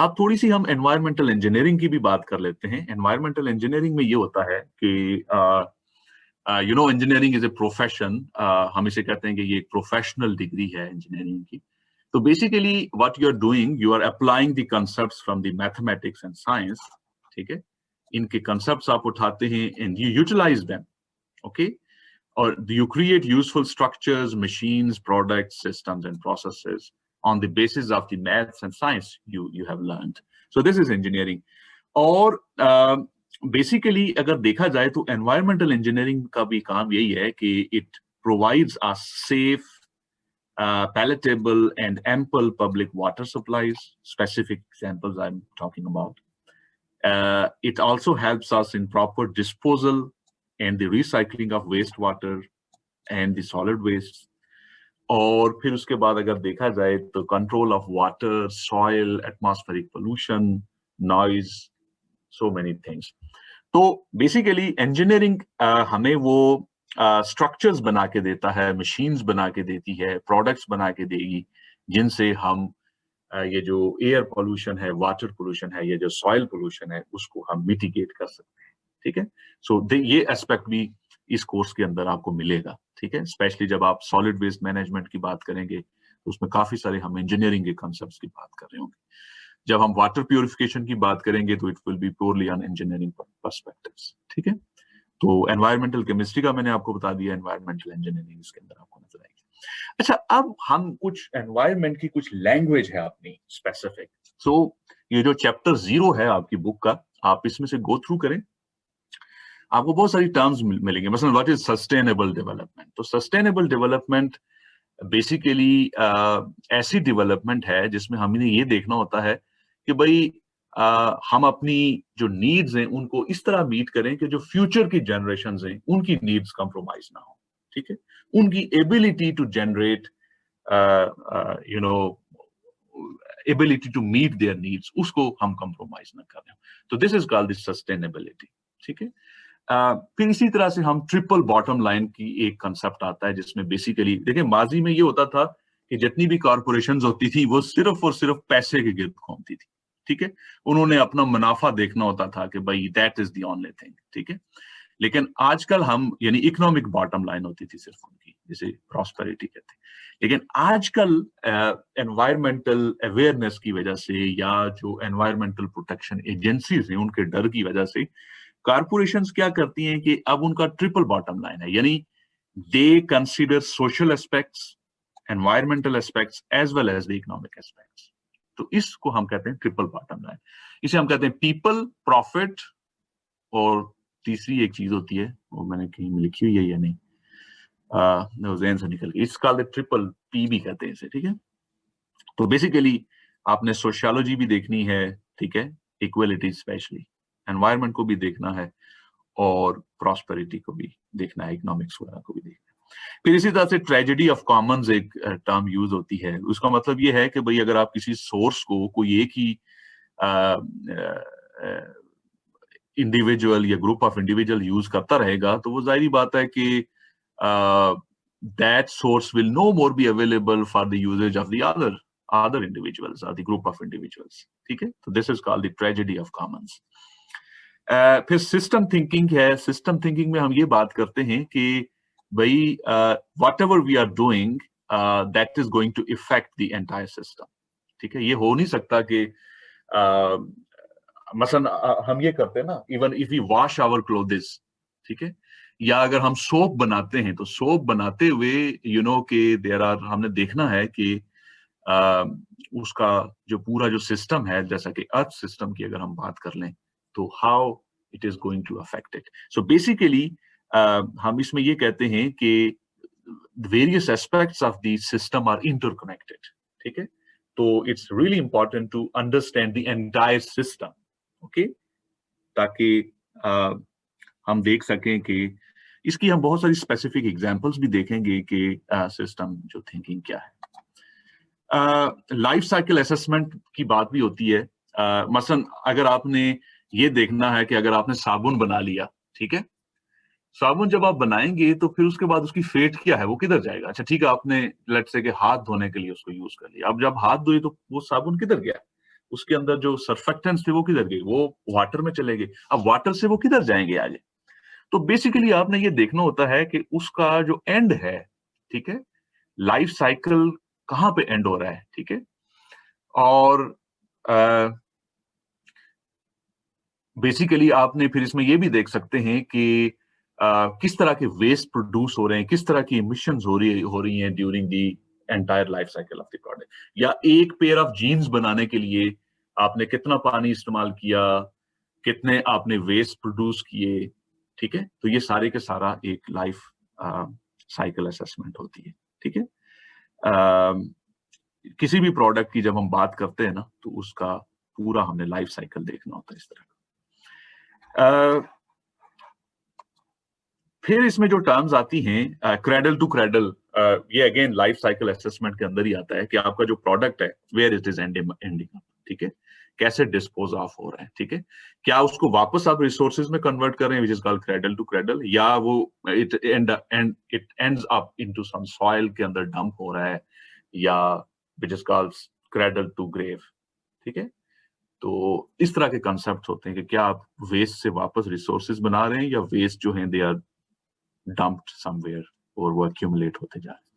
अब थोड़ी सी हम एनवायरमेंटल इंजीनियरिंग की भी बात कर लेते हैं। एनवायरमेंटल इंजीनियरिंग में ये होता है कि इंजीनियरिंग इज ए प्रोफेशन, हम इसे कहते हैं कि ये एक प्रोफेशनल डिग्री है इंजीनियरिंग की। तो basically what you are doing, you are applying the concepts from the mathematics and science, ठीक है, इनके कांसेप्ट्स आप उठाते हैं and you utilise them, okay, और you create useful structures, machines, products, systems and processes on the basis of the maths and science you have learned. So this is engineering. और basically अगर देखा जाए तो environmental engineering का भी काम यही है कि it provides us safe, palatable and ample public water supplies. Specific examples I'm talking about. It also helps us in proper disposal and the recycling of wastewater and the solid waste. और फिर उसके बाद अगर देखा जाए तो control of water, soil, atmospheric pollution, noise, so many things. तो basically engineering हमें वो स्ट्रक्चर्स बना के देता है, मशीन्स बना के देती है, प्रोडक्ट्स बना के देगी, जिनसे हम ये जो एयर पोल्यूशन है, वाटर पोल्यूशन है, ये जो सॉइल पोल्यूशन है, उसको हम मिटिगेट कर सकते हैं, ठीक है। सो ये एस्पेक्ट भी इस कोर्स के अंदर आपको मिलेगा, ठीक है। स्पेशली जब आप सॉलिड वेस्ट मैनेजमेंट की बात करेंगे तो उसमें काफी सारे हम इंजीनियरिंग के कॉन्सेप्ट्स की बात कर रहे होंगे। जब हम वाटर प्यूरिफिकेशन की बात करेंगे तो it will be purely on engineering perspectives, ठीक है। तो एनवायरमेंटल केमिस्ट्री का मैंने आपको बता दिया, एनवायरमेंटल इंजीनियरिंग इसके अंदर आपको नजर आएगी। अच्छा, अब हम कुछ एनवायरमेंट की कुछ लैंग्वेज है अपनी स्पेसिफिक। सो ये जो चैप्टर 0 है आपकी बुक का, आप इसमें से गो थ्रू करें, आपको बहुत सारी टर्म्स मिलेंगे। मसलन व्हाट इज सस्टेनेबल डेवलपमेंट। तो सस्टेनेबल डेवलपमेंट बेसिकली ऐसी डेवलपमेंट है जिसमें हमें ये देखना होता है कि भाई हम अपनी जो नीड्स हैं उनको इस तरह मीट करें कि जो फ्यूचर की जनरेशंस हैं उनकी नीड्स कंप्रोमाइज ना हो, ठीक है, उनकी ability to generate ability to meet their needs, उसको हम कंप्रोमाइज ना करें। तो दिस इज कॉल्ड सस्टेनेबिलिटी, ठीक है। फिर इसी तरह से हम ट्रिपल बॉटम लाइन की एक कंसेप्ट आता है जिसमें बेसिकली देखिए माजी में ये होता था कि जितनी भी कॉर्पोरेशंस होती थी वो सिर्फ और सिर्फ पैसे के गिर्द घूमती थी, ठीक है, उन्होंने अपना मुनाफा देखना होता था कि भाई that is the only thing, ठीक है। लेकिन आजकल हम यानी इकोनॉमिक बॉटम लाइन होती थी सिर्फ उनकी, जिसे प्रॉस्पेरिटी कहते हैं। लेकिन आजकल एनवायरमेंटल अवेयरनेस की वजह से या जो एनवायरमेंटल प्रोटेक्शन एजेंसीज हैं उनके डर की वजह से कॉर्पोरेशंस क्या करती हैं कि अब उनका ट्रिपल बॉटम लाइन है, यानी they consider social aspects, environmental aspects as well as the economic aspects. तो इसको हम कहते हैं ट्रिपल बॉटम लाइन। इसे हम कहते हैं पीपल, प्रॉफिट, और तीसरी एक चीज होती है वो मैंने कहीं लिखी हुई है या नहीं, ज़हन से निकल गई, इसका ट्रिपल पी भी कहते हैं इसे, ठीक है। तो बेसिकली आपने सोशियोलॉजी भी देखनी है, ठीक है, इक्वलिटी स्पेशली, एनवायरनमेंट को भी देखना है, اور پراسپیرٹی کو بھی دیکھنا ہے, اکنامکس وغیرہ کو بھی دیکھنا ہے. پھر اسی طرح سے ٹریجڈی آف کامنز ایک ٹرم یوز ہوتی ہے. اس کا مطلب یہ ہے کہ بھئی اگر آپ کسی سورس کو کوئی ایک ہی انڈیویجول یا گروپ آف انڈیویجول یوز کرتا رہے گا تو وہ ظاہری بات ہے کہ that source will no more be available for the usage of the other individuals or the group of individuals. ٹھیک ہے, so this is called the tragedy of commons. پھر سسٹم تھنکنگ ہے. سسٹم تھنکنگ میں ہم یہ بات کرتے ہیں کہ بھائی whatever we are doing that is going to affect the entire system. ٹھیک ہے, یہ ہو نہیں سکتا کہ مثلا ہم یہ کرتے ہیں نا, even if you wash our clothes, ٹھیک ہے, یا اگر ہم سوپ بناتے ہیں تو سوپ بناتے ہوئے کہ دیر آر, ہم نے دیکھنا ہے کہ اس کا جو پورا جو سسٹم ہے, جیسا کہ ارتھ سسٹم کی اگر ہم بات کر لیں تو how it is going to affect it. So basically ہم اس میں یہ کہتے ہیں کہ various aspects of the system are interconnected. ٹھیک ہے, تو it's really important to understand the entire system. Okay, تاکہ ہم دیکھ سکیں کہ اس کی ہم بہت ساری اسپیسیفک ایگزامپلس بھی دیکھیں گے کہ سسٹم جو تھنکنگ کیا ہے. لائف سائیکل اسسمنٹ کی بات بھی ہوتی ہے. مثلا اگر آپ نے یہ دیکھنا ہے کہ اگر آپ نے صابن بنا لیا, ٹھیک ہے, صابن جب آپ بنائیں گے تو پھر اس کے بعد اس کی فیٹ کیا ہے, وہ کدھر جائے گا. اچھا ٹھیک ہے, آپ نے لیٹ سے کہ ہاتھ دھونے کے لیے اس کو یوز کر لیا. اب جب ہاتھ دھوئے تو وہ صابن کدھر گیا, اس کے اندر جو سرفیکٹنٹس تھے وہ کدھر گئے, وہ واٹر میں چلے گئے. اب واٹر سے وہ کدھر جائیں گے آگے. تو بیسیکلی آپ نے یہ دیکھنا ہوتا ہے کہ اس کا جو اینڈ ہے, ٹھیک ہے, لائف سائیکل کہاں پہ اینڈ ہو رہا ہے. ٹھیک ہے, اور بیسیکلی آپ نے پھر اس میں یہ بھی دیکھ سکتے ہیں کہ کس طرح کے ویسٹ پروڈیوس ہو رہے ہیں, کس طرح کی ایمیشنز ہو رہی ہیں during the entire life cycle of the product. یا ایک پیئر آف جینز بنانے کے لیے آپ نے کتنا پانی استعمال کیا, کتنے آپ نے ویسٹ پروڈیوس کیے. ٹھیک ہے, تو یہ سارے کے سارا ایک لائف سائیکل اسسمنٹ ہوتی ہے. ٹھیک ہے, کسی بھی پروڈکٹ کی جب ہم بات کرتے ہیں نا تو اس کا پورا ہم نے لائف سائیکل دیکھنا ہوتا ہے اس طرح. پھر اس میں جو ٹرمز آتی ہیں کریڈل ٹو کریڈل, یہ اگین لائف سائیکل اسسمنٹ کے اندر ہی آتا ہے کہ آپ کا جو پروڈکٹ ہے ویئر اٹ از اینڈنگ. ٹھیک ہے, کیسے ڈسپوز آف ہو رہا ہے. ٹھیک ہے, کیا اس کو واپس آپ ریسورسز میں کنورٹ کر رہے ہیں, which is called cradle to cradle, یا وہ it ends up into some soil کے اندر ڈمپ ہو رہا ہے, یا which is called cradle to grave. ٹھیک ہے, تو اس طرح کے کنسپٹ ہوتے ہیں کہ کیا آپ ویسٹ سے واپس ریسورسز بنا رہے ہیں یا ویسٹ جو ہیں دے آر ڈمپڈ سم ویئر اور وہ ایکیومولیٹ ہوتے جا رہے ہیں.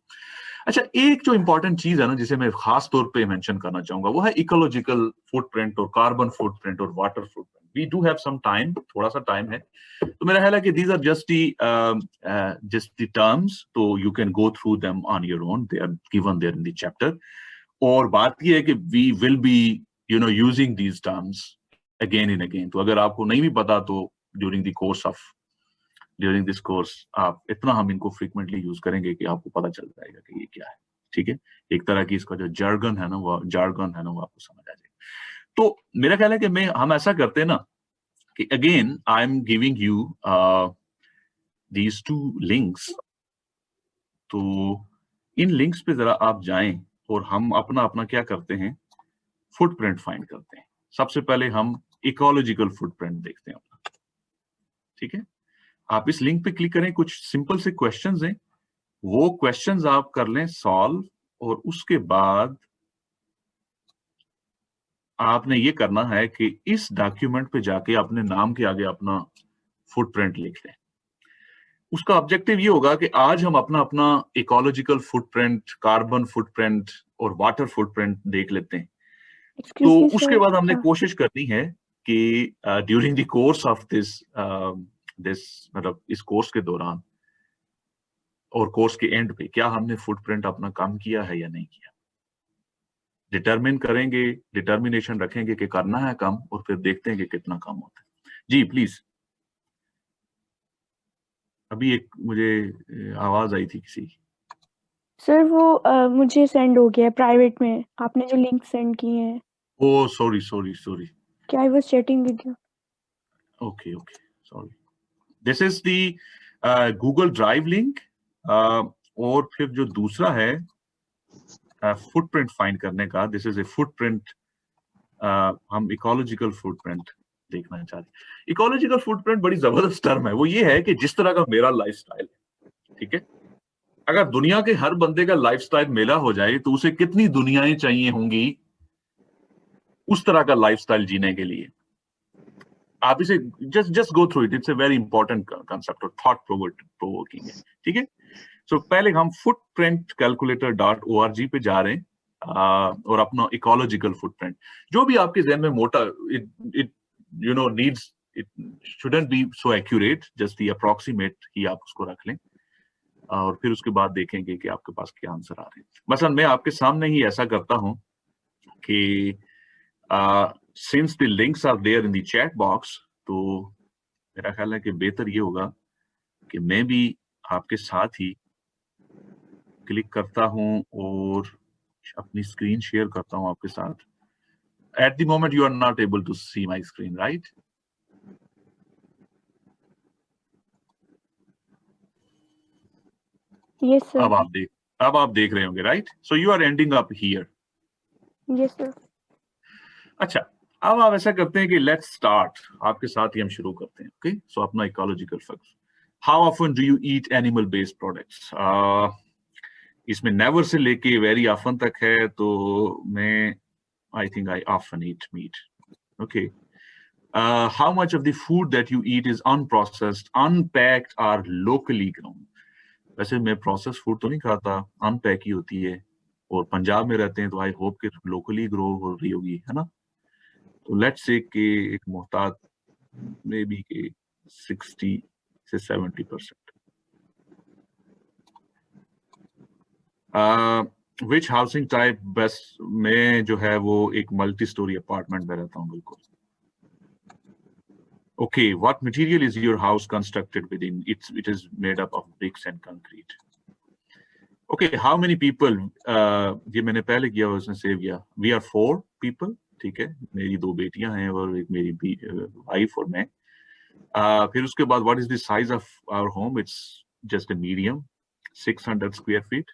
اچھا, ایک جو امپورٹنٹ چیز ہے نا جسے میں خاص طور پہ مینشن کرنا چاہوں گا, وہ ہے ایکولوجیکل فٹ پرنٹ اور کاربن فٹ پرنٹ اور water footprint. We do have some time, تھوڑا سا ٹائم ہے, تو میرا خیال ہے کہ these are just the terms, تو you can go through them on your own, they are given there in the chapter. اور بات یہ ہے کہ we will be using these terms again and again. تو اگر آپ کو نہیں بھی پتا تو during this course آپ اتنا ہم ان کو frequently یوز کریں گے کہ آپ کو پتا چل جائے گا کہ یہ کیا ہے. ٹھیک ہے, ایک طرح کی اس کا جو جارگن ہے نا وہ آپ کو سمجھ آ جائے گا. تو میرا خیال ہے کہ ہم ایسا کرتے ہیں نا کہ again I am giving you these two links. تو ان لنکس پہ ذرا آپ جائیں اور ہم اپنا کیا کرتے ہیں, فٹ پرنٹ فائنڈ کرتے ہیں. سب سے پہلے ہم ایکولوجیکل فٹ پرنٹ دیکھتے ہیں اپنا. ٹھیک ہے, آپ اس لنک پہ کلک کریں, کچھ سمپل سے کوشچنز ہیں, وہ کوشچنز آپ کر لیں سالو, اور اس کے بعد آپ نے یہ کرنا ہے کہ اس ڈاکیومنٹ پہ جا کے اپنے نام کے آگے اپنا فٹ پرنٹ لکھ لیں. اس کا آبجیکٹو یہ ہوگا کہ آج ہم اپنا ecological footprint, carbon footprint اور واٹر فٹ پرنٹ دیکھ لیتے ہیں. تو اس کے بعد ہم نے کوشش کرنی ہے کہ during the course of this مطلب اس کورس کے دوران اور کورس کے اینڈ پہ کیا ہم نے فٹ پرنٹ اپنا کام کیا ہے یا نہیں کیا. ڈٹرمن کریں گے, ڈٹرمنیشن رکھیں گے کہ کرنا ہے کم, اور پھر دیکھتے ہیں کہ کتنا کم ہوتا ہے. جی پلیز. ابھی ایک مجھے آواز آئی تھی کسی. سر وہ مجھے سینڈ ہو گیا پرائیویٹ میں, آپ نے جو لنک سینڈ کی ہیں. او سوری. کیا I was chatting with you. Okay sorry. This is the Google drive link. और फिर जो दूसरा है फुटप्रिंट फाइंड करने का, दिस इज ए फुटप्रिंट। हम इकोलॉजिकल फुटप्रिंट देखना चाहते हैं। इकोलॉजिकल फुटप्रिंट बड़ी जबरदस्त टर्म है। वो ये है कि जिस तरह का मेरा लाइफस्टाइल है, ठीक है, अगर दुनिया के हर बंदे का लाइफस्टाइल मेला हो जाए तो उसे कितनी दुनियाएं चाहिए होंगी उस तरह का लाइफस्टाइल जीने के लिए। आप इसे just go through it, it's a very important concept और थॉट प्रोवोकिंग है, ठीक है। सो पहले हम footprintcalculator.org पे जा रहे हैं और अपना इकोलॉजिकल फुटप्रिंट जो भी आपके जहन में मोटा, it you know needs, it shouldn't be so accurate, just the approximate ही आप उसको रख लें और फिर उसके बाद देखेंगे कि आपके पास क्या आंसर आ रहे हैं। मसलन मैं आपके सामने ही ऐसा करता हूं कि since the links are there in the chat box, तो मेरा ख्याल है कि बेहतर ये होगा कि मैं भी आपके साथ ही क्लिक करता हूं और अपनी स्क्रीन शेयर करता हूं आपके साथ। At the moment you are not able to see my screen, right? Yes sir. अब आप देख रहे होंगे, right? So you are ending up here. Yes sir. अच्छा, अब आप ऐसा करते हैं कि लेट्स स्टार्ट, आपके साथ ही हम शुरू करते हैं। ओके, सो अपना ecological facts. How often do you eat animal based products? इसमें नेवर से लेके वेरी ऑफन तक है, तो मैं I think I often eat meat. Okay, how much of the food that you eat is unprocessed, unpacked और locally grown? वैसे मैं process food तो नहीं खाता, अनपैक ही होती है, और पंजाब में रहते हैं तो आई होप कि लोकली ग्रो हो रही होगी, है ना? तो लेट्स से कि एक मोहतात मे बी के 60 से 70%। विच हाउसिंग टाइप? बस मैं जो है वो एक मल्टी स्टोरी अपार्टमेंट में रहता हूँ, बिल्कुल। Okay, what material is your house constructed within? It is made up of bricks and concrete. Okay, how many people? ये मैंने पहले किया, उसने सेव किया। We are 4 people, ठीक है। मेरी 2 बेटियां हैं और एक मेरी वाइफ और मैं। फिर उसके बाद what is the size of our home? It's just a medium, 600 square feet.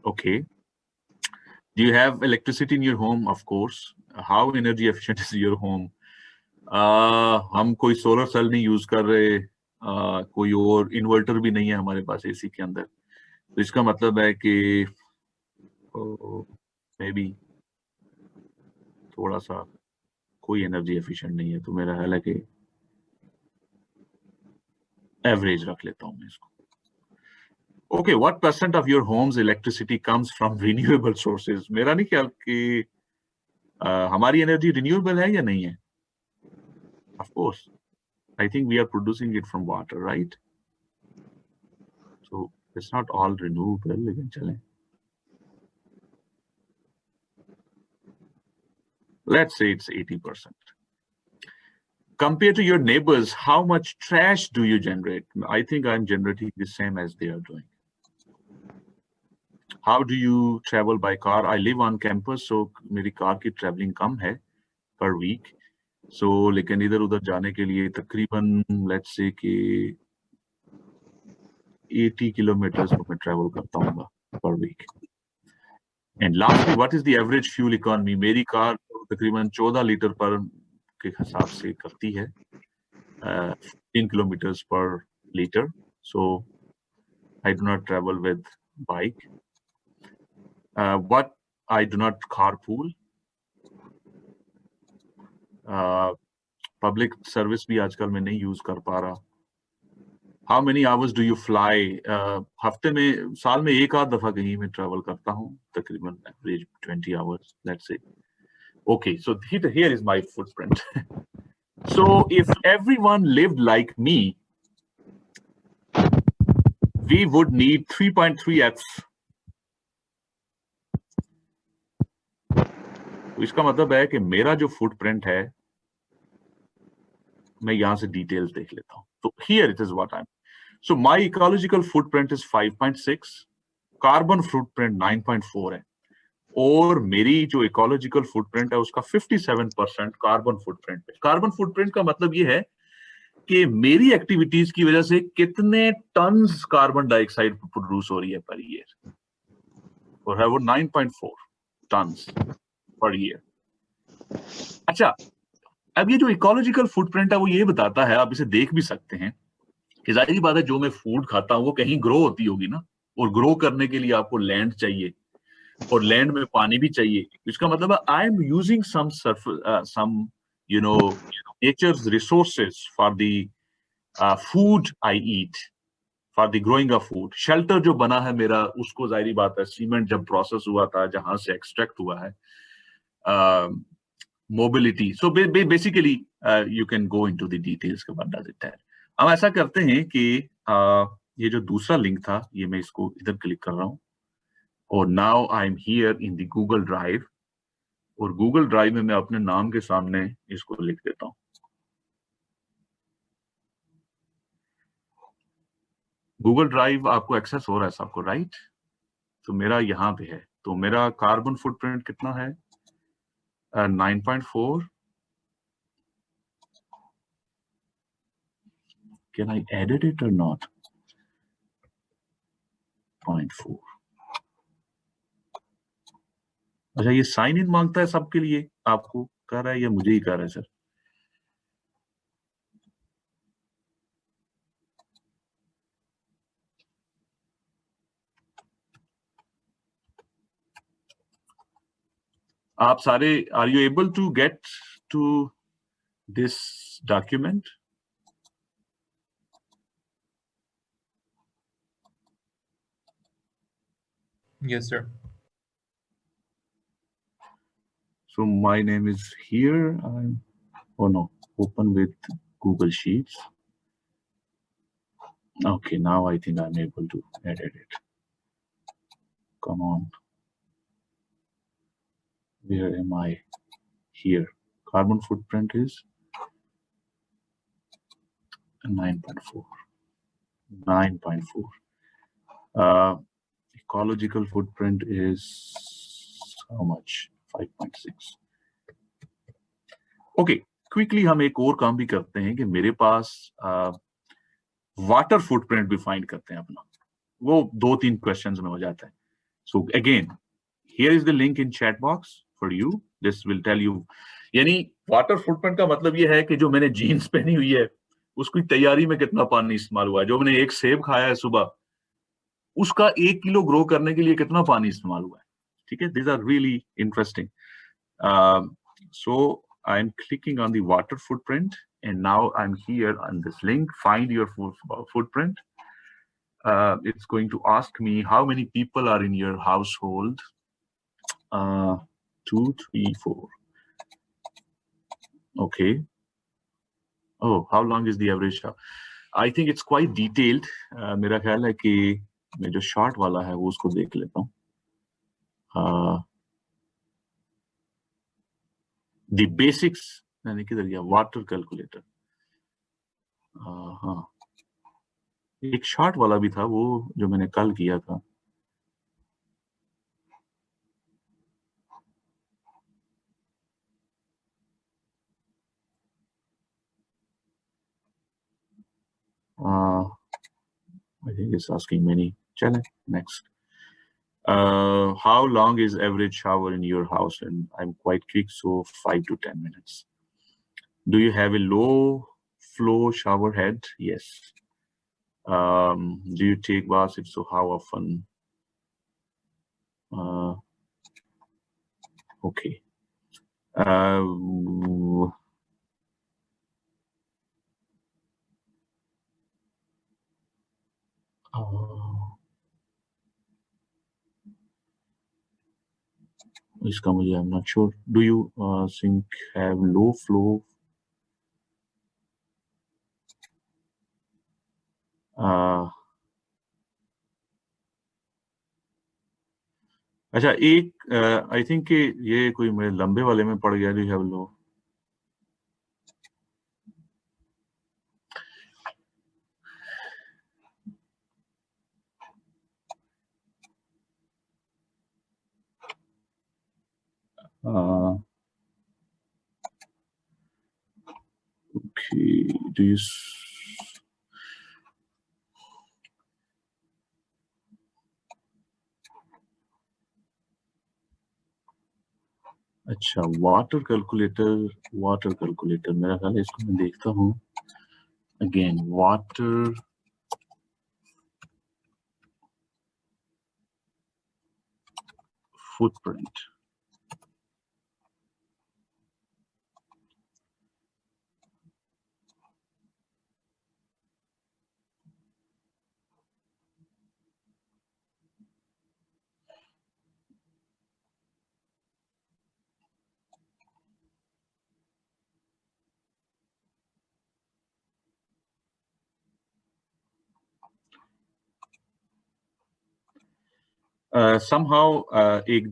Okay. Do you have electricity in your home? Of course. How energy efficient is your home? हम कोई सोलर सेल नहीं use कर रहे, कोई और inverter भी नहीं है हमारे पास एसी के अंदर, तो इसका मतलब है कि मे बी थोड़ा सा कोई एनर्जी एफिशिएंट नहीं है, तो मेरा ख्याल है कि एवरेज रख लेता हूँ मैं इसको। Okay, what percent of your homes electricity comes from renewable sources? मेरा नहीं ख्याल कि हमारी एनर्जी रिन्यूएबल है या नहीं है। Of course, I think we are producing it from water, right? So it's not all renewable, लेकिन चलें। Let's say it's 80%. Compared to your neighbors, how much trash do you generate? I think I'm generating the same as they are doing. How do you travel by car? I live on campus, so मेरी car की traveling कम है per week. So लेकिन इधर उधर जाने के लिए तकरीबन let's say कि 80 किलोमीटर्स मैं ट्रैवल करता हूँ per week. And lastly, what is the average fuel economy? मेरी कार तकरीबन 14 लीटर पर के हिसाब से करती है, 15 kilometers per liter. So I do not travel with bike. What I do not carpool. Public service भी आजकल मैं नहीं यूज कर पा रहा। How many hours do you fly? हफ्ते में, साल में एक आध दफा कहीं मैं ट्रैवल करता हूँ, तकरीबन average 20 hours, let's say. Okay, so here is my footprint. So if everyone lived like me, we would need 3.3x. तो इसका मतलब है कि मेरा जो फुटप्रिंट है, मैं यहां से डिटेल्स देख लेता हूं। तो here it is what I'm. So my ecological footprint is 5.6, carbon footprint 9.4 है। और मेरी जो इकोलॉजिकल फुटप्रिंट है उसका 57% कार्बन फुटप्रिंट है। कार्बन फुटप्रिंट का मतलब ये है कि मेरी एक्टिविटीज की वजह से कितने टन्स कार्बन डाइऑक्साइड प्रोड्यूस हो रही है पर ईयर, और है वो 9.4 टन्स पर ईयर। अच्छा, अब ये जो इकोलॉजिकल फुटप्रिंट है वो ये बताता है, आप इसे देख भी सकते हैं कि जाहिर बात है जो मैं फूड खाता हूँ वो कहीं ग्रो होती होगी ना, और ग्रो करने के लिए आपको लैंड चाहिए और लैंड में पानी भी चाहिए। इसका मतलब है I am using some you know nature's resources for the food I eat, for the growing of food. Shelter जो बना है मेरा, उसको जाहिर बात है सीमेंट जब प्रोसेस हुआ था, जहां से एक्सट्रैक्ट हुआ है, mobility. So basically you can go into the details के बाद डज इट है। हम ऐसा करते हैं कि ये जो दूसरा लिंक था, ये मैं इसको इधर क्लिक कर रहा हूँ, और now I am here in the Google drive, और गूगल ड्राइव में मैं अपने नाम के सामने इसको लिख देता हूँ। गूगल ड्राइव आपको एक्सेस हो रहा है सबको, राइट? तो मेरा यहाँ पे है, तो मेरा कार्बन फुटप्रिंट कितना है? 9.4। Can I edit it or not? 0.4। अच्छा, ये साइन इन मांगता है सबके लिए, आपको कह रहा है या मुझे ही कह रहा है सर? आप सारे, are you able to get to this document? Yes, sir. So my name is here. Oh no, open with Google Sheets. Okay, now I think I'm able to edit it. Come on. Where am I? Here. Carbon footprint is 9.4. 9.4. Ecological footprint is how much? 5.6. Okay, quickly हम एक और काम भी करते हैं कि मेरे पास water footprint भी फाइंड करते हैं अपना। वो 2-3 क्वेश्चंस में हो जाता है। So again, here is the link in chat box for you, this will tell you. यानी वाटर फुटप्रिंट का मतलब ये है कि जो मैंने जीन्स पहनी हुई है उसकी तैयारी में कितना पानी इस्तेमाल हुआ है, जो मैंने एक सेब खाया है सुबह उसका 1 किलो ग्रो करने के लिए कितना पानी इस्तेमाल हुआ है। ठीक है, these are really interesting. So I'm clicking on the water footprint, and now I'm here on this link, find your footprint. It's going to ask me how many people are in your household. 2, 3, 4. Okay. Oh, how long is the average? I think it's quite detailed. मेरा ख्याल है कि मैं जो short वाला है वो उसको देख लेता हूँ। The basics, मैंने किधर गया? Water calculator. हाँ, एक शॉर्ट वाला भी था वो जो मैंने कल किया था। I think it's asking many. चलें, next. How long is average shower in your house? And I'm quite quick, so 5 to 10 minutes. Do you have a low flow shower head? Yes. Do you take baths? If so, how often? Okay. इसका मुझे I'm not sure. Do you sink have low flow? अच्छा, एक आई think कि ये कोई मेरे लंबे वाले में पड़ गया। Do you have low? Okay, do you अच्छा वाटर कैलकुलेटर मेरा ख्याल है इसको मैं देखता हूँ अगेन वाटर footprint. Somehow एक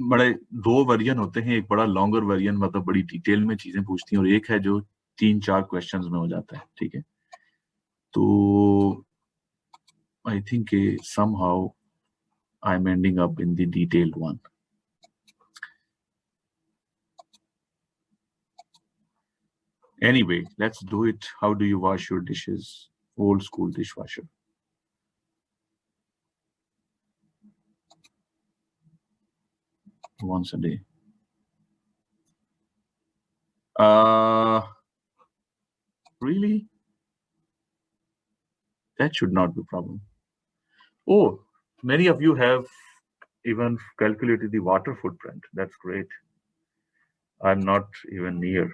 बड़े दो वर्जन होते हैं, एक बड़ा लॉन्गर वर्जन मतलब बड़ी डिटेल में चीजें पूछती हैं और एक है जो 3-4 क्वेश्चंस में हो जाता है, ठीक है। तो I think somehow I'm ending up in the detailed one. Anyway, let's do it. How do you wash your dishes? Old school dishwasher. Once a day. Really? That should not be a problem. Oh, many of you have even calculated the water footprint. That's great. I'm not even near.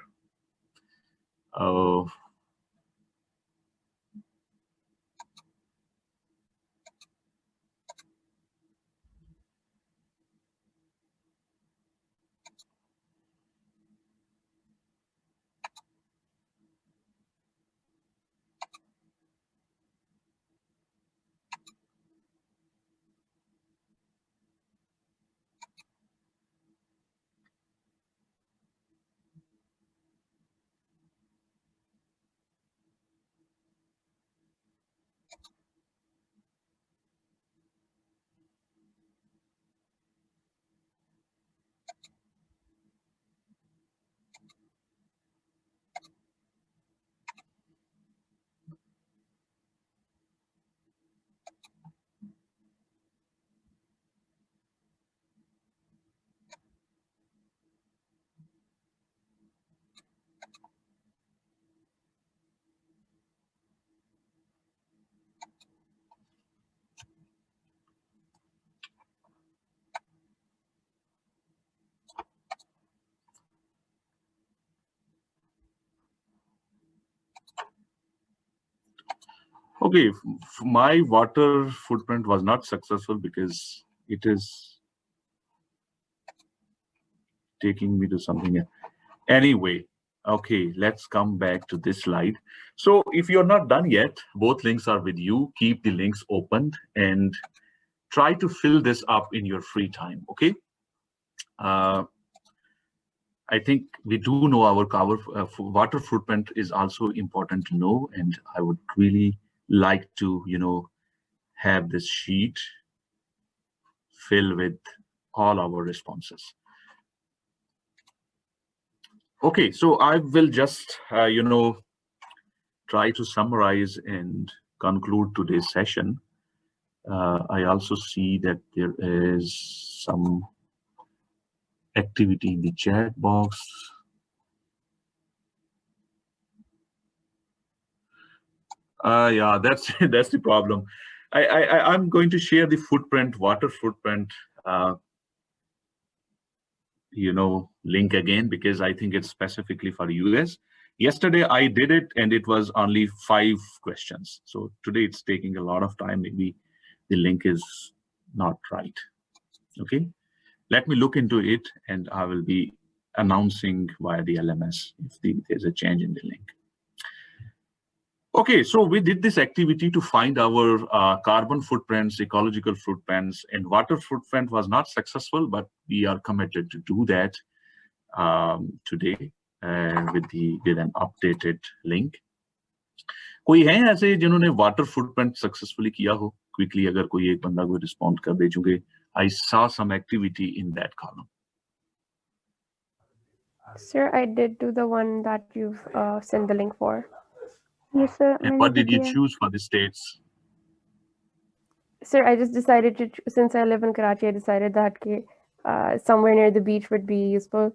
Okay, my water footprint was not successful because it is taking me to something else. Anyway, okay, let's come back to this slide. So if you're not done yet, both links are with you. Keep the links open and try to fill this up in your free time, okay? I think we do know our water footprint is also important to know, and I would really like to, have this sheet fill with all our responses. Okay, so I will just, try to summarize and conclude today's session. I also see that there is some activity in the chat box. Yeah, that's that's the problem. I'm going to share the footprint, water footprint, link again because I think it's specifically for US. Yesterday I did it and it was only 5 questions. So today it's taking a lot of time. Maybe the link is not right. Okay, let me look into it and I will be announcing via the LMS if there's a change in the link. Okay, so we did this activity to find our carbon footprints, ecological footprints, and water footprint was not successful, but we are committed to do that today with an updated link. कोई है ऐसे जिन्होंने water footprint successfully किया हो? Quickly अगर कोई एक बंदा कोई रिस्पॉन्ड कर दे, चूंकि I saw some activity in that column. Sir, I did do the one that you've sent the link for. Yes sir, And मैंने what भी did you किया. choose for the states? Sir, I just decided to, since I live in Karachi, I decided that somewhere near the beach would be useful.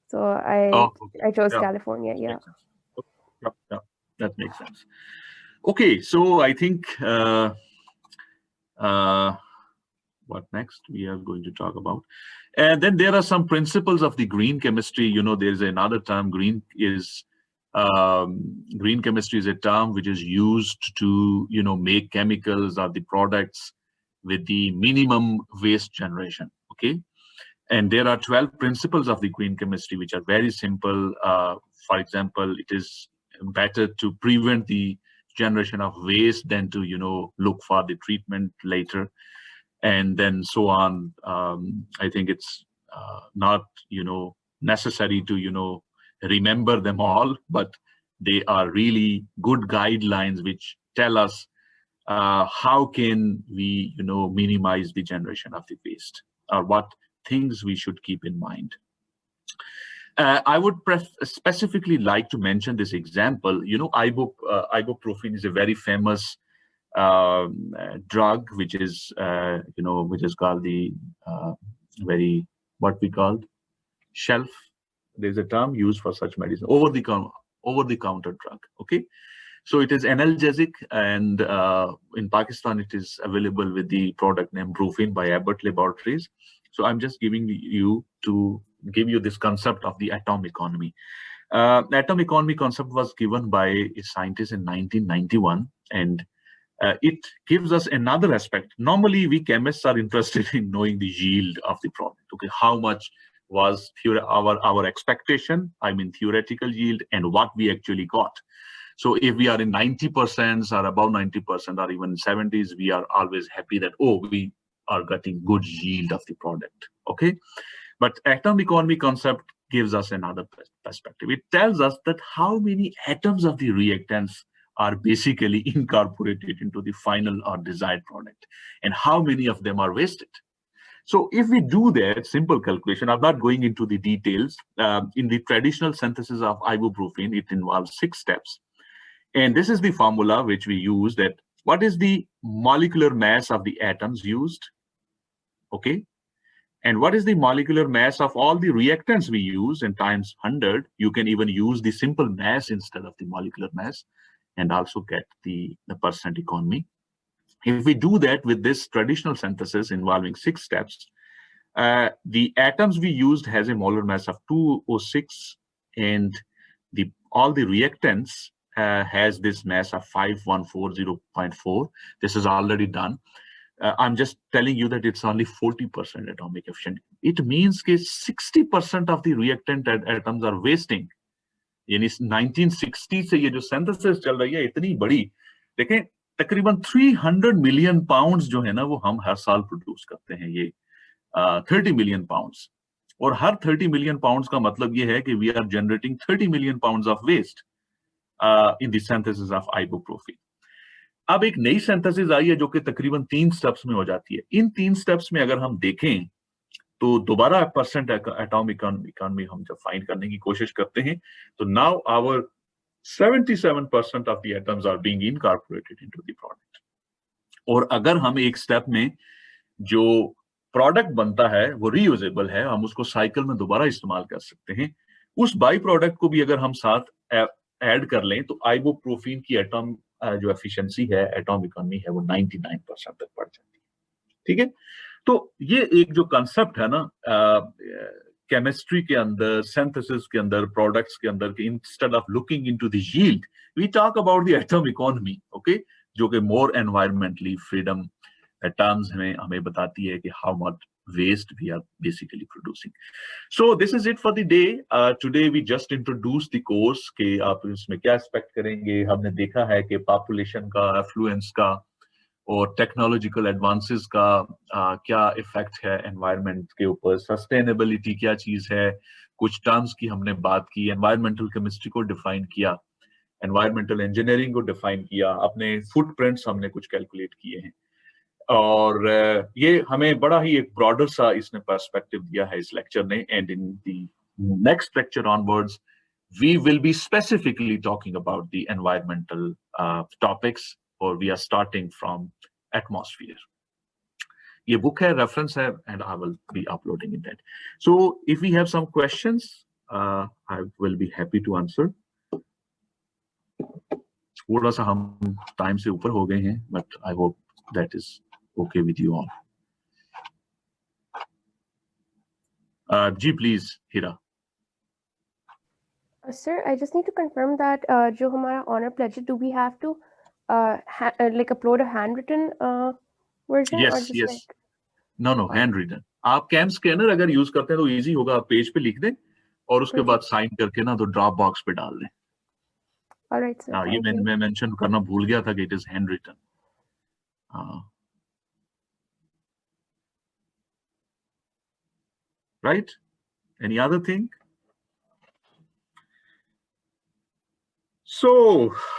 So Oh, okay. I chose Yeah, California. Yeah. makes sense. Okay, yeah, yeah, that makes sense. Okay, so I think what next we are going to talk about. And then there are some principles of the green chemistry. You know, there's another term. Green chemistry is a term which is used to, you know, make chemicals or the products with the minimum waste generation. Okay. And there are 12 principles of the green chemistry, which are very simple. For example, it is better to prevent the generation of waste than to, you know, look for the treatment later, and then so on. I think it's not, you know, necessary to, you know, remember them all, but they are really good guidelines which tell us how can we, you know, minimize the generation of the waste, or what things we should keep in mind. I would specifically like to mention this example. You know, ibuprofen is a very famous drug, which is, you know, which is called the very, what we called, shelf. There's a term used for such medicine, over the counter drug. Okay, so it is analgesic, and in Pakistan it is available with the product name Brufen by Abbott Laboratories. So I'm just giving you to give you this concept of the atom economy. Atom economy concept was given by a scientist in 1991, and it gives us another aspect. Normally, we chemists are interested in knowing the yield of the product. Okay, how much was our expectation? I mean, theoretical yield, and what we actually got. So if we are in 90% or above 90% or even 70s, we are always happy that, oh, we are getting good yield of the product. Okay, but atom economy concept gives us another perspective. It tells us that how many atoms of the reactants are basically incorporated into the final or desired product, and how many of them are wasted. So if we do that simple calculation, I'm not going into the details. In the traditional synthesis of ibuprofen, it involves 6 steps. And this is the formula which we use, that what is the molecular mass of the atoms used, okay? And what is the molecular mass of all the reactants we use, and times 100. You can even use the simple mass instead of the molecular mass, and also get the percent economy. If we do that with this traditional synthesis involving 6 steps, the atoms we used has a molar mass of 206, and all the reactants has this mass of 5140.4. This is already done. I'm just telling you that it's only 40% atomic efficient. It means that 60% of the reactant atoms are wasting. यानी 1960 से ये जो synthesis चल रही है इतनी बड़ी, देखें तकरीबन 300 मिलियन पाउंड्स जो है ना, वो हम हर साल प्रोड्यूस करते हैं, ये 30 मिलियन पाउंड्स, और हर 30 मिलियन पाउंड्स का मतलब ये है कि we are generating 30 million pounds of waste in the synthesis of ibuprofen. अब एक नई सिंथेसिस आई है जो कि तकरीबन 3 स्टेप्स में हो जाती है. इन 3 स्टेप्स में अगर हम देखें तो दोबारा परसेंट एटॉमिक इकोनॉमी हम जब फाइंड करने की कोशिश करते हैं, तो now our 77% of the atoms are being incorporated into the product. और अगर हम एक स्टेप में जो प्रोडक्ट बनता है वो रीयूजेबल है, हम उसको साइकिल में दोबारा इस्तेमाल कर सकते हैं, उस बाई प्रोडक्ट को भी अगर हम साथ ऐड कर लें, तो आइबुप्रोफेन की एटम जो एफिशिएंसी है, एटॉम इकोनॉमी है, वो 99% तक बढ़ जाती है. ठीक है, तो ये एक जो कंसेप्ट है ना केमिस्ट्री के अंदर, सिंथेसिस के अंदर, प्रोडक्ट्स के अंदर, कि instead of looking into the yield we talk about the atom economy. Okay, जो कि मोर एनवायरमेंटली फ्रीडम टर्म्स हमें बताती है कि how much waste we are basically producing. So this is it for the day. Today we just introduced the course कि आप इसमें क्या एक्सपेक्ट करेंगे. हमने देखा है कि पॉपुलेशन का, एफ्लुएंस का और टेक्नोलॉजिकल एडवांसेस का क्या इफेक्ट है एनवायरनमेंट के ऊपर, सस्टेनेबिलिटी क्या चीज है, कुछ टर्म्स की हमने बात की, एनवायरमेंटल केमिस्ट्री को डिफाइन किया, एनवायरमेंटल इंजीनियरिंग को डिफाइन किया, अपने फुटप्रिंट्स हमने कुछ कैलकुलेट किए हैं, और ये हमें बड़ा ही एक ब्रॉडर सा इसने पर्सपेक्टिव दिया है इस लेक्चर ने. And in the next lecture onwards, we will be specifically talking about the environmental topics, or we are starting from atmosphere. Ye book hai, reference hai, and I will be uploading it. So if we have some questions, I will be happy to answer. थोड़ा सा हम time से ऊपर हो गए हैं, but I hope that is okay with you all. Ji, please, Hira. Sir, I just need to confirm that जो हमारा honor pledge, do we have to like upload a handwritten version? Yes, or just yes. Like... No, handwritten. आप cam scanner अगर use करते हैं तो easy होगा, आप page पे लिख दें और उसके बाद साइन करके ना तो ड्रॉप बॉक्स पे डाल दें. All right, sir. ये मैं मेंशन करना भूल गया था कि it is handwritten. Right? Any other thing? So,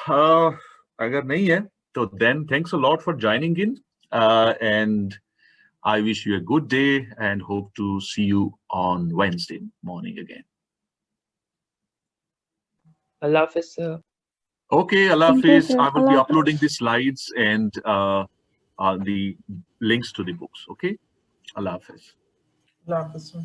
अगर नहीं है तो then thanks a lot for joining in, and I wish you a good day and hope to see you on Wednesday morning again. Allah Hafiz, sir. Okay, Allah Thank you, Hafiz. sir. I will be Allah uploading Hafiz. the slides and the links to the books. Okay, Allah Hafiz. Allah Hafiz, sir.